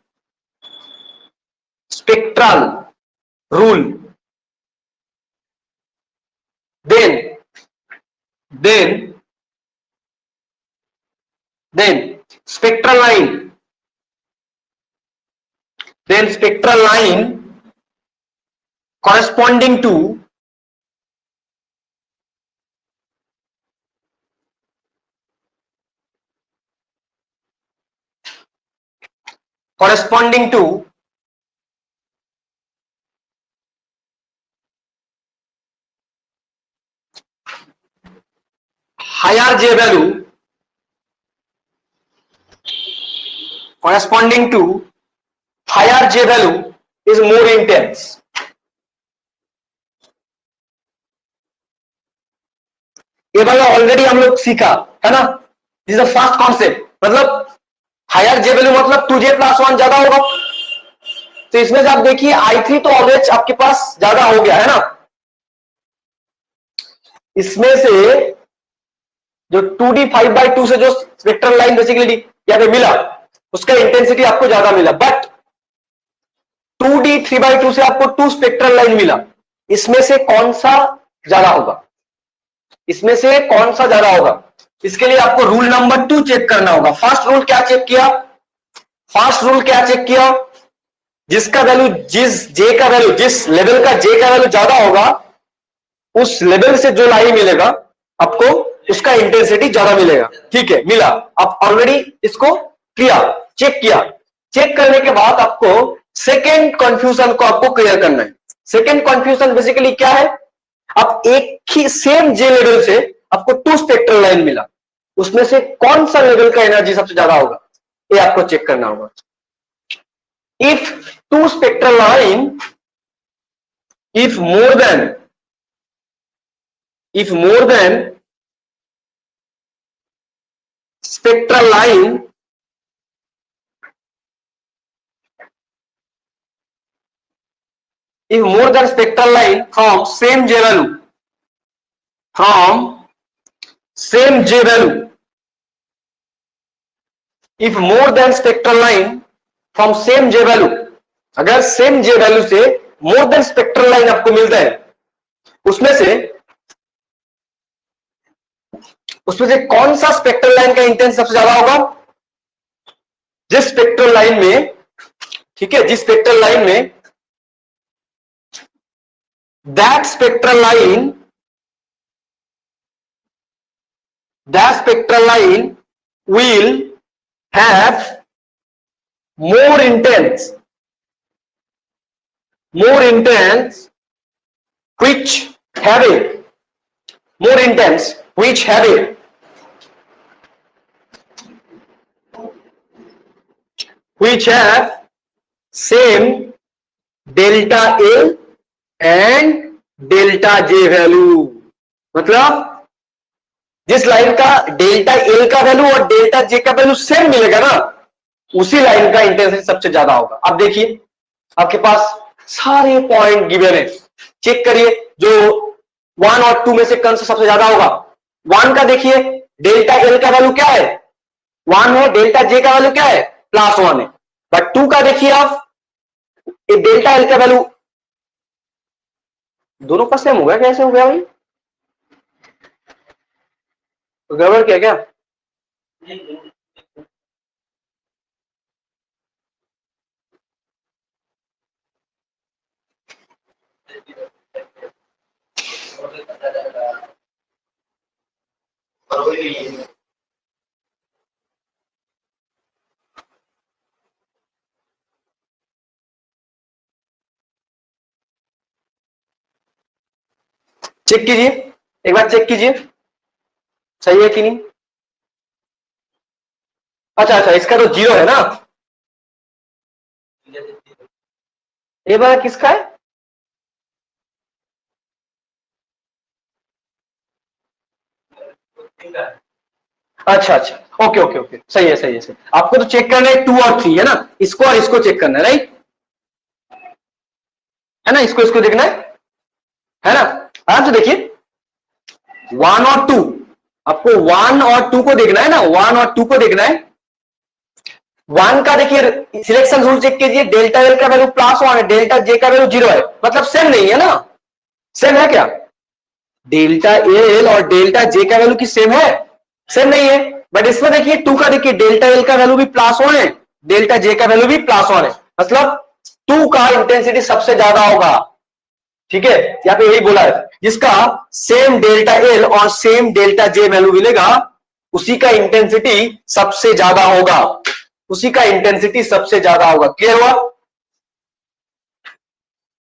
spectral rule, then spectral line, then spectral line corresponding to higher J value corresponding to higher J value is more intense. ये वाला ऑलरेडी हम लोग सीखा है ना, this is the first concept. मतलब हायर जे वैल्यू मतलब 2J प्लस 1 ज्यादा होगा, तो इसमें से आप देखिए I3 तो ऑलवेज आपके पास ज्यादा हो गया है ना, इसमें से जो 2D 5/2 से जो स्पेक्ट्रल लाइन बेसिकली यहाँ पे मिला उसका इंटेंसिटी आपको ज्यादा मिला, बट 2D 3/2 से आपको 2 स्पेक्ट्रल लाइन मिला, इसमें से कौन सा ज्यादा होगा, इसमें से कौन सा ज्यादा होगा, इसके लिए आपको रूल नंबर 2 चेक करना होगा। फर्स्ट रूल क्या चेक किया, फर्स्ट रूल क्या चेक किया, जिसका वैल्यू जिस J का वैल्यू जिस लेवल का J का वैल्यू ज्यादा होगा उस लेवल से जो लाइन मिलेगा आपको उसका इंटेंसिटी ज्यादा मिलेगा। ठीक है, मिला, आप ऑलरेडी इसको किया, चेक किया, चेक करने के बाद आपको सेकेंड कंफ्यूजन को आपको क्लियर करना है। सेकेंड कंफ्यूजन बेसिकली क्या है, आप एक ही सेम J लेवल से आपको 2 स्पेक्ट्रल लाइन मिला, उसमें से कौन सा लेवल का एनर्जी सबसे ज्यादा होगा ये आपको चेक करना होगा। If 2 spectral line, if more than spectral line from same J value, if more than spectral line from same J value, अगर सेम J वैल्यू से मोर देन स्पेक्ट्रल लाइन आपको मिलता है, उसमें से कौन सा स्पेक्ट्रल लाइन का इंटेंस सबसे ज्यादा होगा, जिस स्पेक्ट्रल लाइन में, ठीक है, जिस स्पेक्ट्रल लाइन में that spectral line will have more intense which have same delta L and delta J value. मतलब जिस लाइन का डेल्टा L का वैल्यू और डेल्टा J का वैल्यू सेम मिलेगा ना, उसी लाइन का इंटेंसिटी सबसे ज्यादा होगा। अब देखिए आपके पास सारे पॉइंट गिवन है, चेक करिए जो 1 और 2 में से कौन सा सबसे ज्यादा होगा। 1 का देखिए डेल्टा L का वैल्यू क्या है, 1 है, डेल्टा J का वैल्यू क्या है, +1 है। बट 2 का देखिए आप, डेल्टा L का वैल्यू दोनों का सेम हो गया, कैसे हो गया भाई, तो गड़बड़ किया क्या? चेक कीजिए, एक बार चेक कीजिए सही है कि नहीं। अच्छा, इसका तो 0 है ना, ये बार किसका है, अच्छा, ओके, सही है। आपको तो चेक करना है 2 और 3 है ना, इसको और इसको चेक करना है, राइट है ना, इसको देखना है ना। आराम से देखिए 1 और 2, आपको 1 और 2 को देखना है ना, 1 और 2 को देखना है। 1 का देखिए सिलेक्शन रूल चेक कीजिए, डेल्टा L का वैल्यू +1 है, डेल्टा J का वैल्यू 0 है, मतलब सेम नहीं है ना, सेम है क्या, डेल्टा L और डेल्टा J का वैल्यू की सेम है, सेम नहीं है। बट इसमें देखिए 2 का देखिए डेल्टा L का वैल्यू भी +1 है, डेल्टा J का वैल्यू भी +1 है, मतलब 2 का इंटेंसिटी सबसे ज्यादा होगा। ठीक है, यहाँ पे यही बोला है, जिसका सेम डेल्टा L और सेम डेल्टा J वैल्यू मिलेगा उसी का इंटेंसिटी सबसे ज्यादा होगा, क्लियर हुआ।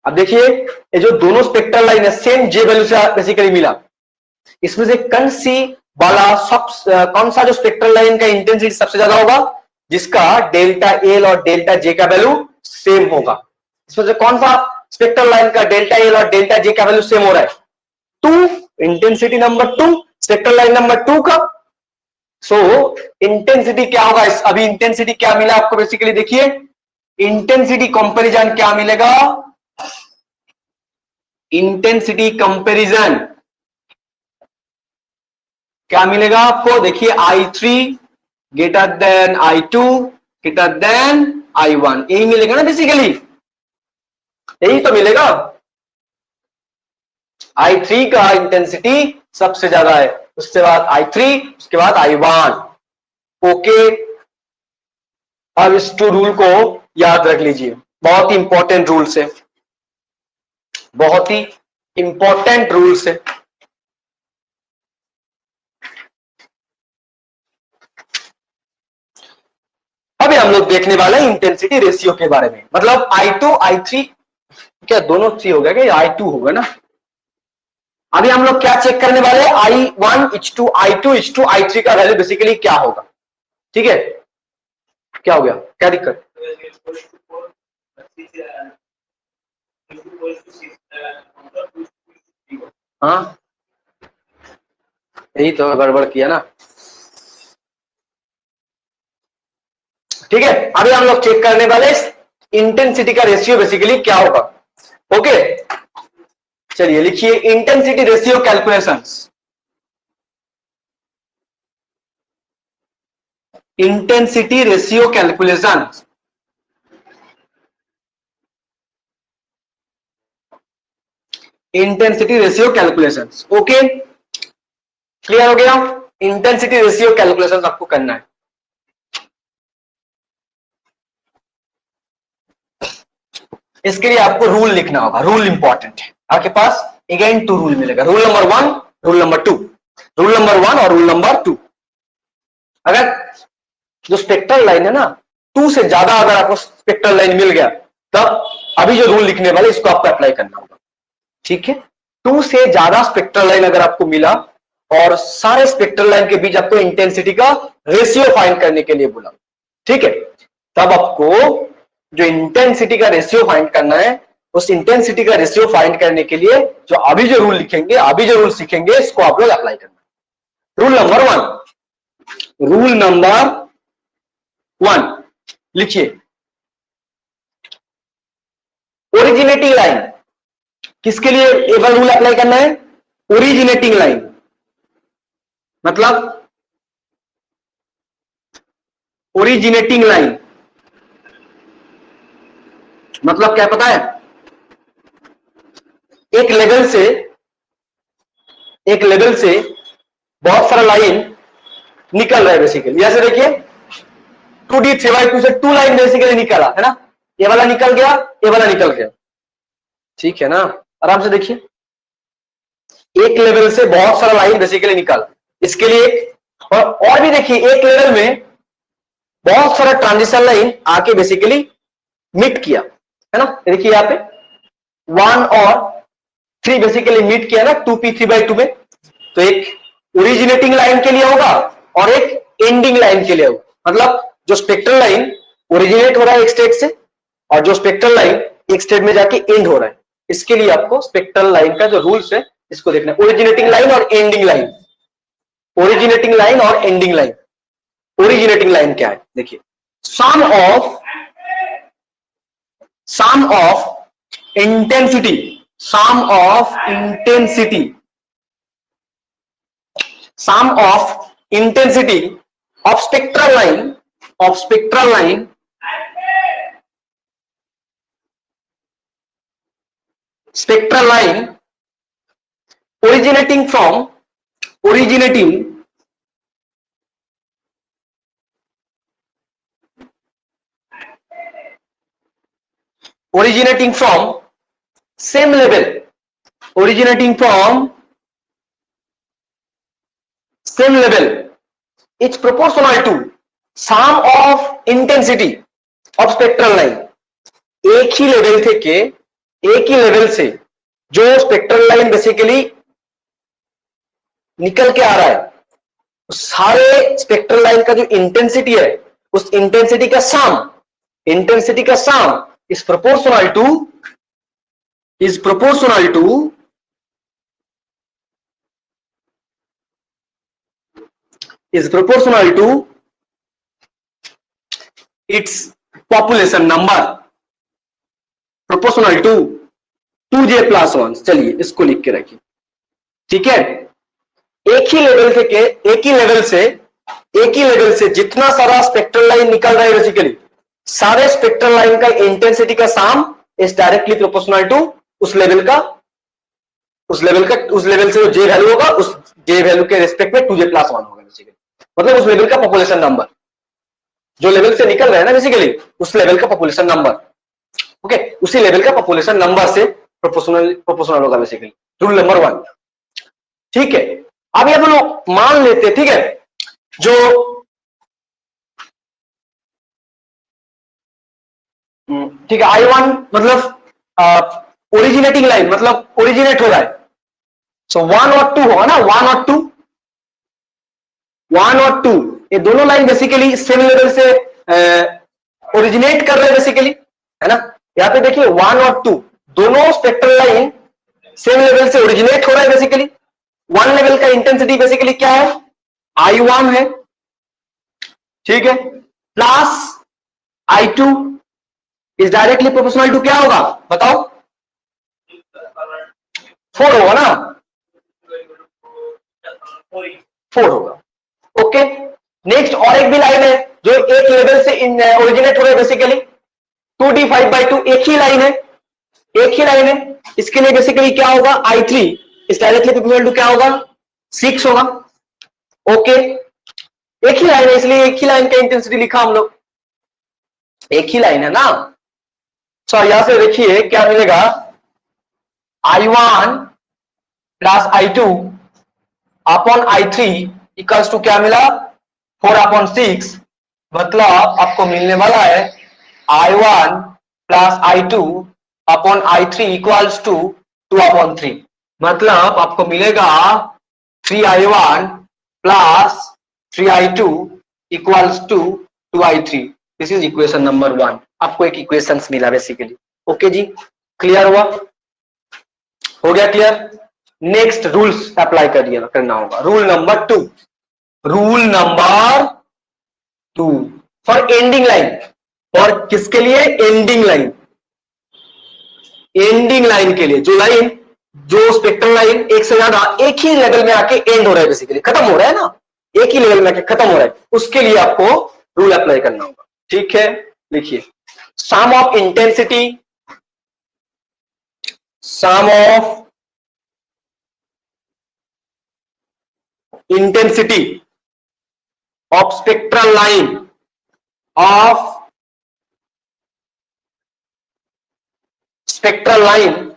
अब देखिए ये जो दोनों स्पेक्ट्रल लाइन है सेम J वैल्यू से बेसिकली मिला, इसमें से कौन सा जो स्पेक्ट्रल लाइन का इंटेंसिटी सबसे ज्यादा होगा, जिसका डेल्टा एल और डेल्टा जे का वैल्यू सेम होगा। इसमें से कौन सा स्पेक्ट्रल लाइन का डेल्टा एल और डेल्टा जे का वैल्यू सेम हो रहा है? 2, intensity number 2, spectral line number 2 का। सो इंटेंसिटी क्या होगा? अभी इंटेंसिटी क्या मिला आपको? बेसिकली देखिए, इंटेंसिटी कंपैरिजन क्या मिलेगा? इंटेंसिटी कंपैरिजन क्या मिलेगा आपको? देखिए I3 greater than I2 greater than I1, यही मिलेगा ना बेसिकली, यही तो मिलेगा। I3 का इंटेंसिटी सबसे ज्यादा है, उसके बाद I3, उसके बाद I1। ओके, अब इस 2 रूल को याद रख लीजिए, बहुत ही इंपॉर्टेंट रूल्स है, बहुत ही इंपॉर्टेंट रूल्स है। अभी हम लोग देखने वाले हैं इंटेंसिटी रेशियो के बारे में, मतलब I2 I3, क्या दोनों 3 हो गया क्या? I2 होगा ना। अभी हम लोग क्या चेक करने वाले हैं? I1 H2 I2 H2 I3 का वैल्यू बेसिकली क्या होगा। ठीक है, क्या हो गया, क्या दिक्कत? हाँ, यही तो गड़बड़ किया ना। ठीक है, अभी हम लोग चेक करने वाले इंटेंसिटी का रेशियो बेसिकली क्या होगा। ओके, चलिए लिखिए intensity ratio calculations. Intensity ratio calculation, intensity ratio calculations. Okay, clear हो गया? इंटेंसिटी रेशियो कैलकुलेशंस आपको करना है। इसके लिए आपको रूल लिखना होगा, रूल इंपॉर्टेंट है आपके पास। अगेन 2 रूल मिलेगा, rule number 1, rule number 2, rule number 1 और रूल नंबर 2। अगर जो स्पेक्ट्रल लाइन है ना, 2 से ज्यादा अगर आपको स्पेक्ट्रल लाइन मिल गया, तब अभी जो रूल लिखने वाले इसको आपको अप्लाई करना होगा। ठीक है, 2 से ज्यादा स्पेक्ट्रल लाइन अगर आपको मिला और सारे स्पेक्ट्रल लाइन के बीच आपको इंटेंसिटी का रेशियो फाइंड करने के लिए बोला, ठीक है, तब आपको जो इंटेंसिटी का रेशियो फाइंड करना है, उस इंटेंसिटी का रेशियो फाइंड करने के लिए जो अभी जो रूल लिखेंगे, अभी जो रूल सीखेंगे, इसको आप लोग अप्लाई करना। रूल नंबर 1, रूल नंबर 1 लिखिए, ओरिजिनेटिंग लाइन किसके लिए एक रूल अप्लाई करना है? ओरिजिनेटिंग लाइन, मतलब ओरिजिनेटिंग लाइन मतलब क्या पता है? एक लेवल से बहुत सारा लाइन निकल रहा है बेसिकली। जैसे देखिए 2D 3x2 से 2 लाइन बेसिकली निकला है ना, ये वाला निकल गया, ये वाला निकल गया, ठीक है ना। आराम से देखिए, एक लेवल से बहुत सारा लाइन बेसिकली निकाला, इसके लिए और भी देखिए, एक लेवल में बहुत सारा ट्रांजिशन लाइन आके बेसिकली मीट किया है ना। देखिए यहाँ पे 1 और 3 बेसिकली मीट किया ना 2p 3/2 में, तो एक ओरिजिनेटिंग लाइन के लिए होगा और एक एंडिंग लाइन के लिए होगा। मतलब जो स्पेक्ट्रल लाइन ओरिजिनेट हो रहा है एक स्टेट से, और जो स्पेक्ट्रल लाइन एक स्टेट में जाके एंड हो रहा है, इसके लिए आपको स्पेक्ट्रल लाइन का जो रूल्स है इसको देखना है। ओरिजिनेटिंग लाइन और एंडिंग लाइन, ओरिजिनेटिंग लाइन और एंडिंग लाइन। ओरिजिनेटिंग लाइन क्या है? देखिए, sum of intensity, sum of intensity, sum of intensity of spectral line, of spectral line spectral line originating from same level, originating from same level is proportional to sum of intensity of spectral line। एक ही लेवल थे के, एक ही लेवल से जो स्पेक्ट्रल लाइन बेसिकली निकल के आ रहा है, सारे स्पेक्ट्रल लाइन का जो इंटेंसिटी है उस इंटेंसिटी का सम, इंटेंसिटी का sum is proportional to is proportional to its population number, proportional to 2j plus 1। चलिए इसको लिख के रखिए, ठीक है। एक ही लेवल से जितना सारा स्पेक्ट्रल लाइन निकल रहा है, बेसिकली सारे स्पेक्ट्रल लाइन का इंटेंसिटी का sum is directly proportional to उस लेवल से जो जे वैल्यू होगा, उस जे वैल्यू के रिस्पेक्ट में 2j प्लस 1 होगा बेसिकली। मतलब उस लेवल का पॉपुलेशन नंबर, जो लेवल से निकल रहा है ना बेसिकली, उस लेवल का पॉपुलेशन नंबर, ओके, उसी लेवल का पॉपुलेशन नंबर से प्रोपोर्शनल होगा बेसिकली। रूल नंबर 1, ठीक है। अब ये हम लोग मान लेते, ठीक है, जो ठीक है I1 मतलब ओरिजिनेटिंग लाइन, मतलब ओरिजिनेट हो रहा है, सो 1 और 2 होगा ना, 1 और 2 ये दोनों लाइन बेसिकली सेम लेवल से ओरिजिनेट कर रहे हैं बेसिकली, है ना। यहाँ पे देखिए 1 और 2 दोनों स्पेक्ट्रल लाइन सेम लेवल से ओरिजिनेट हो रहा है बेसिकली। 1 लेवल का इंटेंसिटी बेसिकली क्या है, I1 है, ठीक है, plus I2 is directly proportional to क्या होगा बताओ, 4 होगा ना, 4 होगा, ओके। नेक्स्ट और एक भी लाइन है जो एक लेवल से ओरिजिनेट हो रहा है बेसिकली, 2d5/2 एक ही लाइन है, इसके लिए बेसिकली क्या होगा, I3 is directly proportional to क्या होगा, 6 होगा, ओके। एक ही लाइन है, इसलिए एक ही लाइन का इंटेंसिटी लिखा हम लोग, एक ही लाइन है ना। सो यहां से देखिए क्या मिलेगा, I1 plus I2 upon I3 equals to क्या मिला, 4/6। मतलब आपको मिलने वाला है I1 plus I2 upon I3 equals to 2/3। मतलब आपको मिलेगा 3I1 plus 3I2 equals to 2I3। This is equation number 1। आपको एक इक्वेशन मिला बेसिकली, ओके जी, क्लियर हुआ, हो गया क्लियर। नेक्स्ट रूल्स अप्लाई करना होगा। Rule number 2 for ending line, और किसके लिए, एंडिंग लाइन के लिए, जो स्पेक्ट्रल लाइन एक से ज्यादा एक ही लेवल में आके एंड हो रहा है बेसिकली, खत्म हो रहा है ना, एक ही लेवल में आके खत्म हो रहा है, उसके लिए आपको रूल अप्लाई करना होगा, ठीक है। लिखिए, sum of intensity of spectral line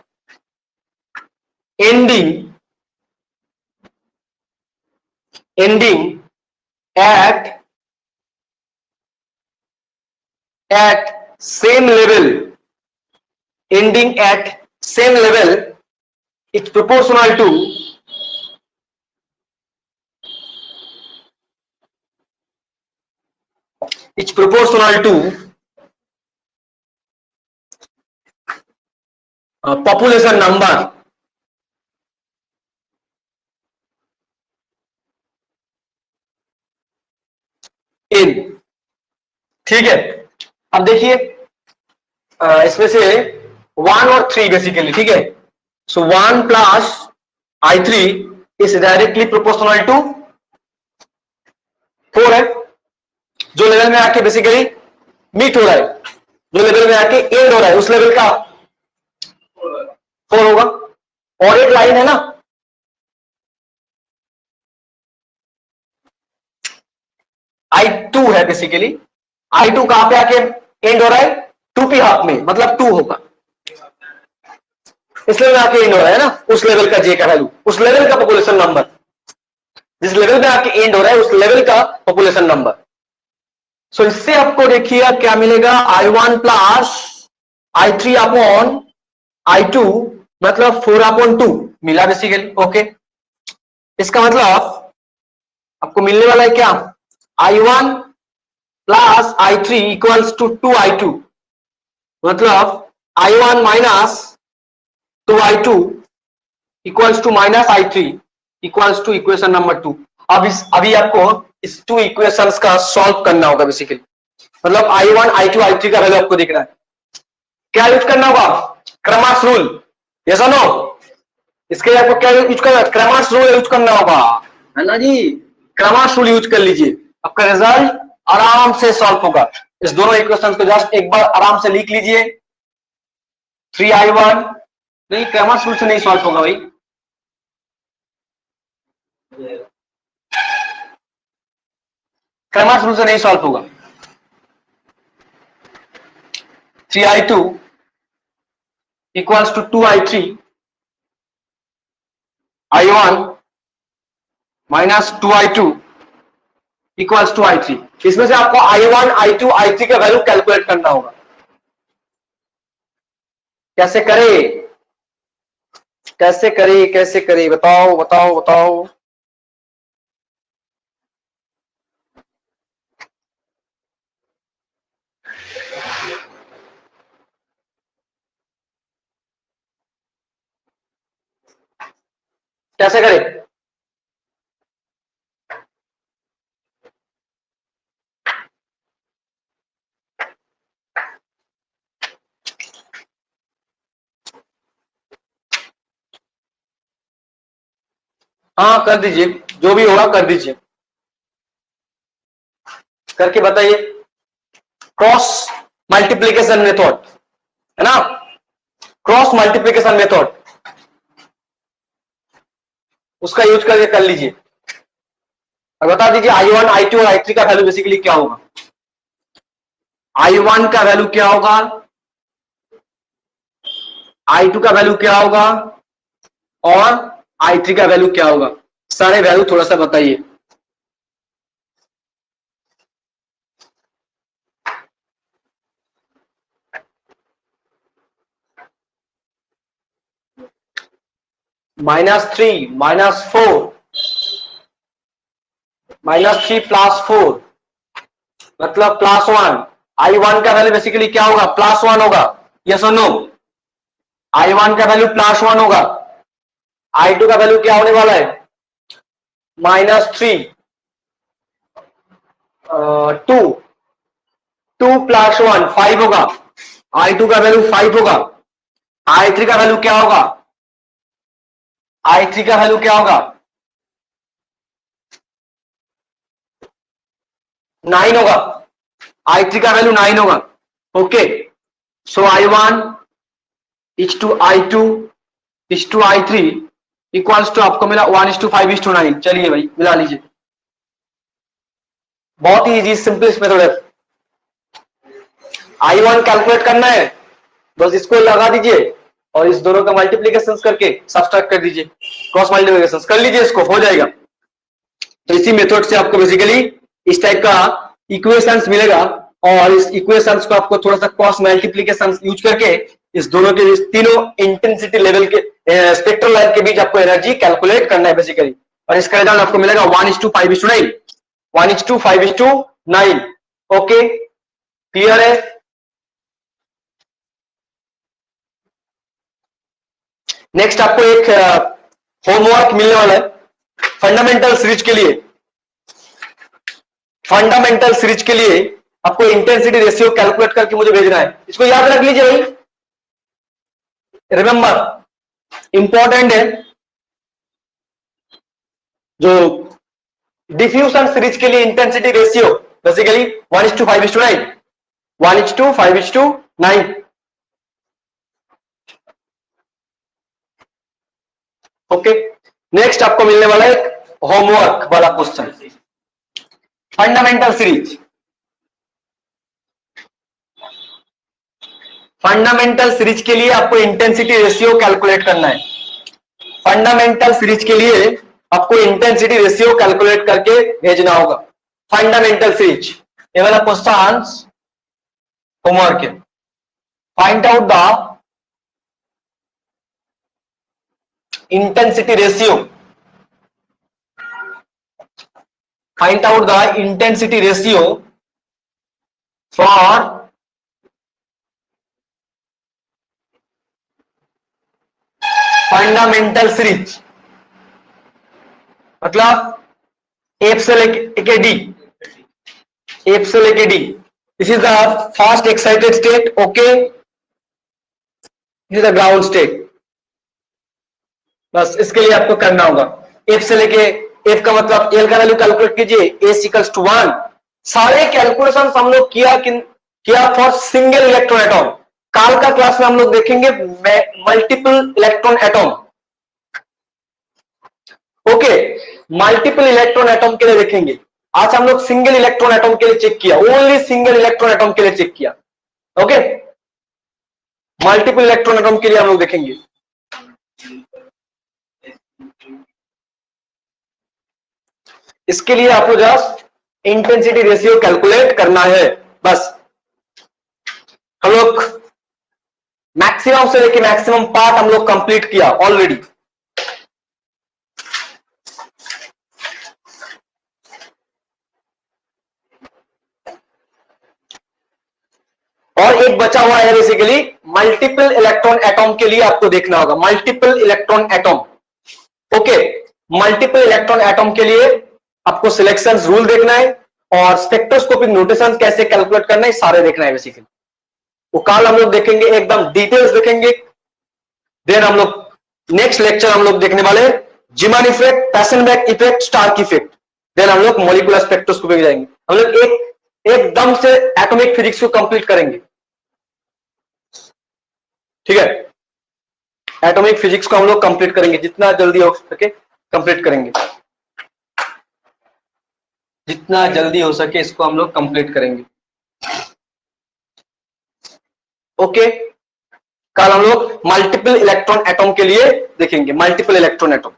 ending at same level, it's proportional to population number n, ठीक है। अब देखिए इसमें से 1 और 3 बेसिकली, ठीक है। So 1 plus I3 is directly proportional to 4 है, जो लेवल में आके बेसिकली मीट हो रहा है, जो लेवल में आके एंड हो रहा है, उस लेवल का 4 होगा। और एक लाइन है ना, I2 है बेसिकली, I2 कहां पे आके एंड हो रहा है, 2p हाफ में, मतलब 2 होगा, इस लेवल में आके एंड हो रहा है ना, उस लेवल का जे का वैल्यू, उस लेवल का पॉपुलेशन नंबर, जिस लेवल में आके एंड हो रहा है उस लेवल का पॉपुलेशन नंबर। सो इससे आपको देखिए क्या मिलेगा, I1 plus I3 upon I2 मतलब 4/2 मिला बेसिकली, ओके। इसका मतलब आपको मिलने वाला है क्या, I1 plus I3 equals to 2I2, मतलब I1 minus 2I2 equals to minus I3 equals to equation number 2। अभी आपको इस 2 इक्वेशंस का सॉल्व करना होगा बेसिकली, मतलब I1 I2 I3 का वैल्यू आपको देखना है। क्या यूज करना होगा? क्रमास रूल, यस और नो? इसके लिए आपको क्या यूज करना? क्रमास रूल यूज करना होगा, है ना जी? क्रमास रूल यूज कर लीजिए, आपका रिजल्ट आराम से सॉल्व होगा। इस दोनों इक्वेशंस को जस्ट एक बार आराम से लिख लीजिए। 3I1 नहीं, क्रमास रूल से नहीं सॉल्व होगा भाई, क्रमास रूल से नहीं सॉल्व होगा। 3I2 equals to 2I3, I1 minus 2I2 equals to I3। इसमें से आपको I1 I2 I3 का वैल्यू कैलकुलेट करना होगा। कैसे करें, कैसे करें, कैसे करें, बताओ बताओ बताओ। कैसे करें? हाँ कर दीजिए, जो भी होगा कर दीजिए, करके बताइए। क्रॉस मल्टीप्लीकेशन मेथड है ना, क्रॉस मल्टीप्लीकेशन मेथड, उसका यूज करके कर लीजिए और बता दीजिए I1 I2 और I3 का वैल्यू बेसिकली क्या होगा। I1 का वैल्यू क्या होगा, I2 का वैल्यू क्या होगा और I3 का वैल्यू क्या होगा, सारे वैल्यू थोड़ा सा बताइए। -3 -4 -3 +4 मतलब +1। I1 का वैल्यू बेसिकली क्या होगा, +1 होगा, यस और नो? I1 का वैल्यू +1 होगा। I2 का वैल्यू क्या होने वाला है, -3 2 2 + 1 5 होगा। I2 का वैल्यू 5 होगा। I3 का वैल्यू क्या होगा, I3 का वैल्यू क्या होगा, 9 होगा। I3 का वैल्यू 9 होगा। Okay, so I1 is to I2 is to I3 equals to आपको मिला 1:5:9। चलिए भाई मिला लीजिए, बहुत ही इजी सिंपलेस्ट मेथड है। I1 कैलकुलेट करना है, बस इसको लगा दीजिए और इस दोनों का मल्टीप्लीकेशन करके सब्ट्रैक्ट कर दीजिए, क्रॉस मल्टीप्लीकेशन कर लीजिए, इसको हो जाएगा। तो इसी मेथड से आपको बेसिकली इस टाइप का इक्वेशंस मिलेगा और इस इक्वेशंस को आपको थोड़ा सा क्रॉस मल्टीप्लीकेशन यूज करके इस दोनों के तीनों इंटेंसिटी लेवल के स्पेक्ट्रल लाइन के बीच आपको एनर्जी कैलकुलेट करना है बेसिकली, और इसका रिजल्ट आपको मिलेगा 1:5:9 1:5:9। ओके, क्लियर है? नेक्स्ट आपको एक होमवर्क मिलने वाला है फंडामेंटल सीरीज के लिए। फंडामेंटल सीरीज के लिए आपको इंटेंसिटी रेशियो कैलकुलेट करके मुझे भेजना है, इसको याद रख लीजिए भाई, रिमेंबर इंपॉर्टेंट है। जो डिफ्यूजन सीरीज के लिए intensity ratio basically 1:5:9 1:5:9। Okay, next आपको मिलने वाला है होमवर्क वाला question, fundamental series. Fundamental series के लिए आपको इंटेंसिटी रेशियो कैलकुलेट करना है। फंडामेंटल सीरीज के लिए आपको इंटेंसिटी रेशियो कैलकुलेट करके भेजना होगा। फंडामेंटल सीरीज, ये वाला क्वेश्चन होमवर्क है। Find out the intensity ratio, find out the intensity ratio for fundamental series, मतलब एफ से लेके डी, एफ से लेके D, this is the fast excited state, okay, this is the ground state. बस इसके लिए आपको करना होगा एफ से लेके, एफ का मतलब एल का वैल्यू कैलकुलेट कीजिए, एस इक्वल्स टू 1। सारे कैलकुलेशन हम लोग किया फॉर सिंगल इलेक्ट्रॉन एटॉम। काल का क्लास में हम लोग देखेंगे multiple electron atom, okay, multiple electron atom के लिए देखेंगे। आज हम लोग सिंगल इलेक्ट्रॉन एटॉम के लिए चेक किया, ओनली सिंगल इलेक्ट्रॉन एटॉम के लिए चेक किया, ओके। मल्टीपल इलेक्ट्रॉन एटॉम के लिए हम लोग देखेंगे। इसके लिए आपको जस्ट इंटेंसिटी रेशियो कैलकुलेट करना है, बस। हम लोग मैक्सिमम से लेके मैक्सिमम पार्ट हम लोग कंप्लीट किया ऑलरेडी। और एक बचा हुआ है बेसिकली मल्टीपल इलेक्ट्रॉन एटॉम के लिए आपको देखना होगा, multiple electron atom, okay. Multiple electron atom के लिए आपको सिलेक्शन रूल देखना है और स्पेक्ट्रोस्कोपिक नोटेशन कैसे कैलकुलेट करना है, सारे देखना है बेसिकली। वो कल हम लोग देखेंगे, एकदम डिटेल्स देखेंगे। देन हम लोग नेक्स्ट लेक्चर हम लोग देखने वाले Zeeman effect, Paschen Back effect, stark effect. Then हम लोग मॉलिक्यूलर स्पेक्ट्रोस्कोपी जाएंगे। हम लोग एकदम से एटॉमिक फिजिक्स को कंप्लीट करेंगे, ठीक है। एटॉमिक फिजिक्स को हम लोग कंप्लीट करेंगे, जितना जल्दी हो सके कंप्लीट करेंगे, जितना जल्दी हो सके इसको हम लोग कंप्लीट करेंगे, ओके। कल हम लोग मल्टीपल इलेक्ट्रॉन एटॉम के लिए देखेंगे, मल्टीपल इलेक्ट्रॉन एटॉम।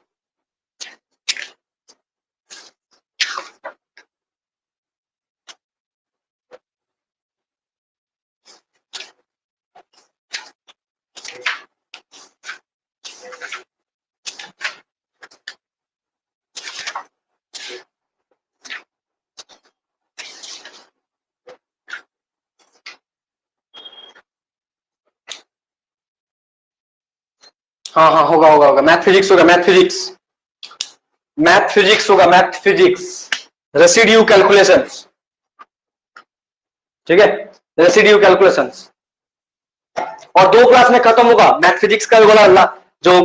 हाँ हाँ, होगा होगा होगा, मैथ फिजिक्स होगा, मैथ फिजिक्स, मैथ फिजिक्स होगा, मैथ फिजिक्स, रेसिड्यू कैलकुलेशंस, ठीक है, रेसिड्यू कैलकुलेशंस। और 2 क्लास में खत्म होगा मैथ फिजिक्स का वाला जो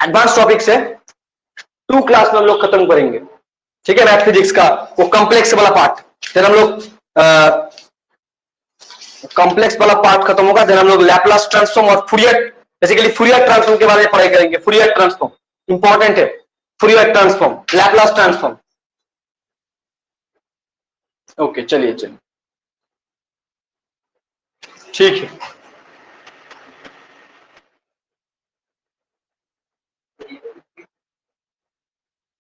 एडवांस टॉपिक्स है, 2 क्लास में हम लोग खत्म करेंगे, ठीक है। मैथ फिजिक्स का वो कॉम्प्लेक्स वाला पार्ट, फिर हम लोग कॉम्प्लेक्स वाला पार्ट खत्म होगा। देन हम लोग लैप्लास ट्रांसफॉर्म और फूरियर, बेसिकली फूरियर ट्रांसफॉर्म के बारे में पढ़ाई करेंगे। फूरियर ट्रांसफॉर्म इंपॉर्टेंट है, Fourier transform, Laplace transform, okay. चलिए चलिए, ठीक है।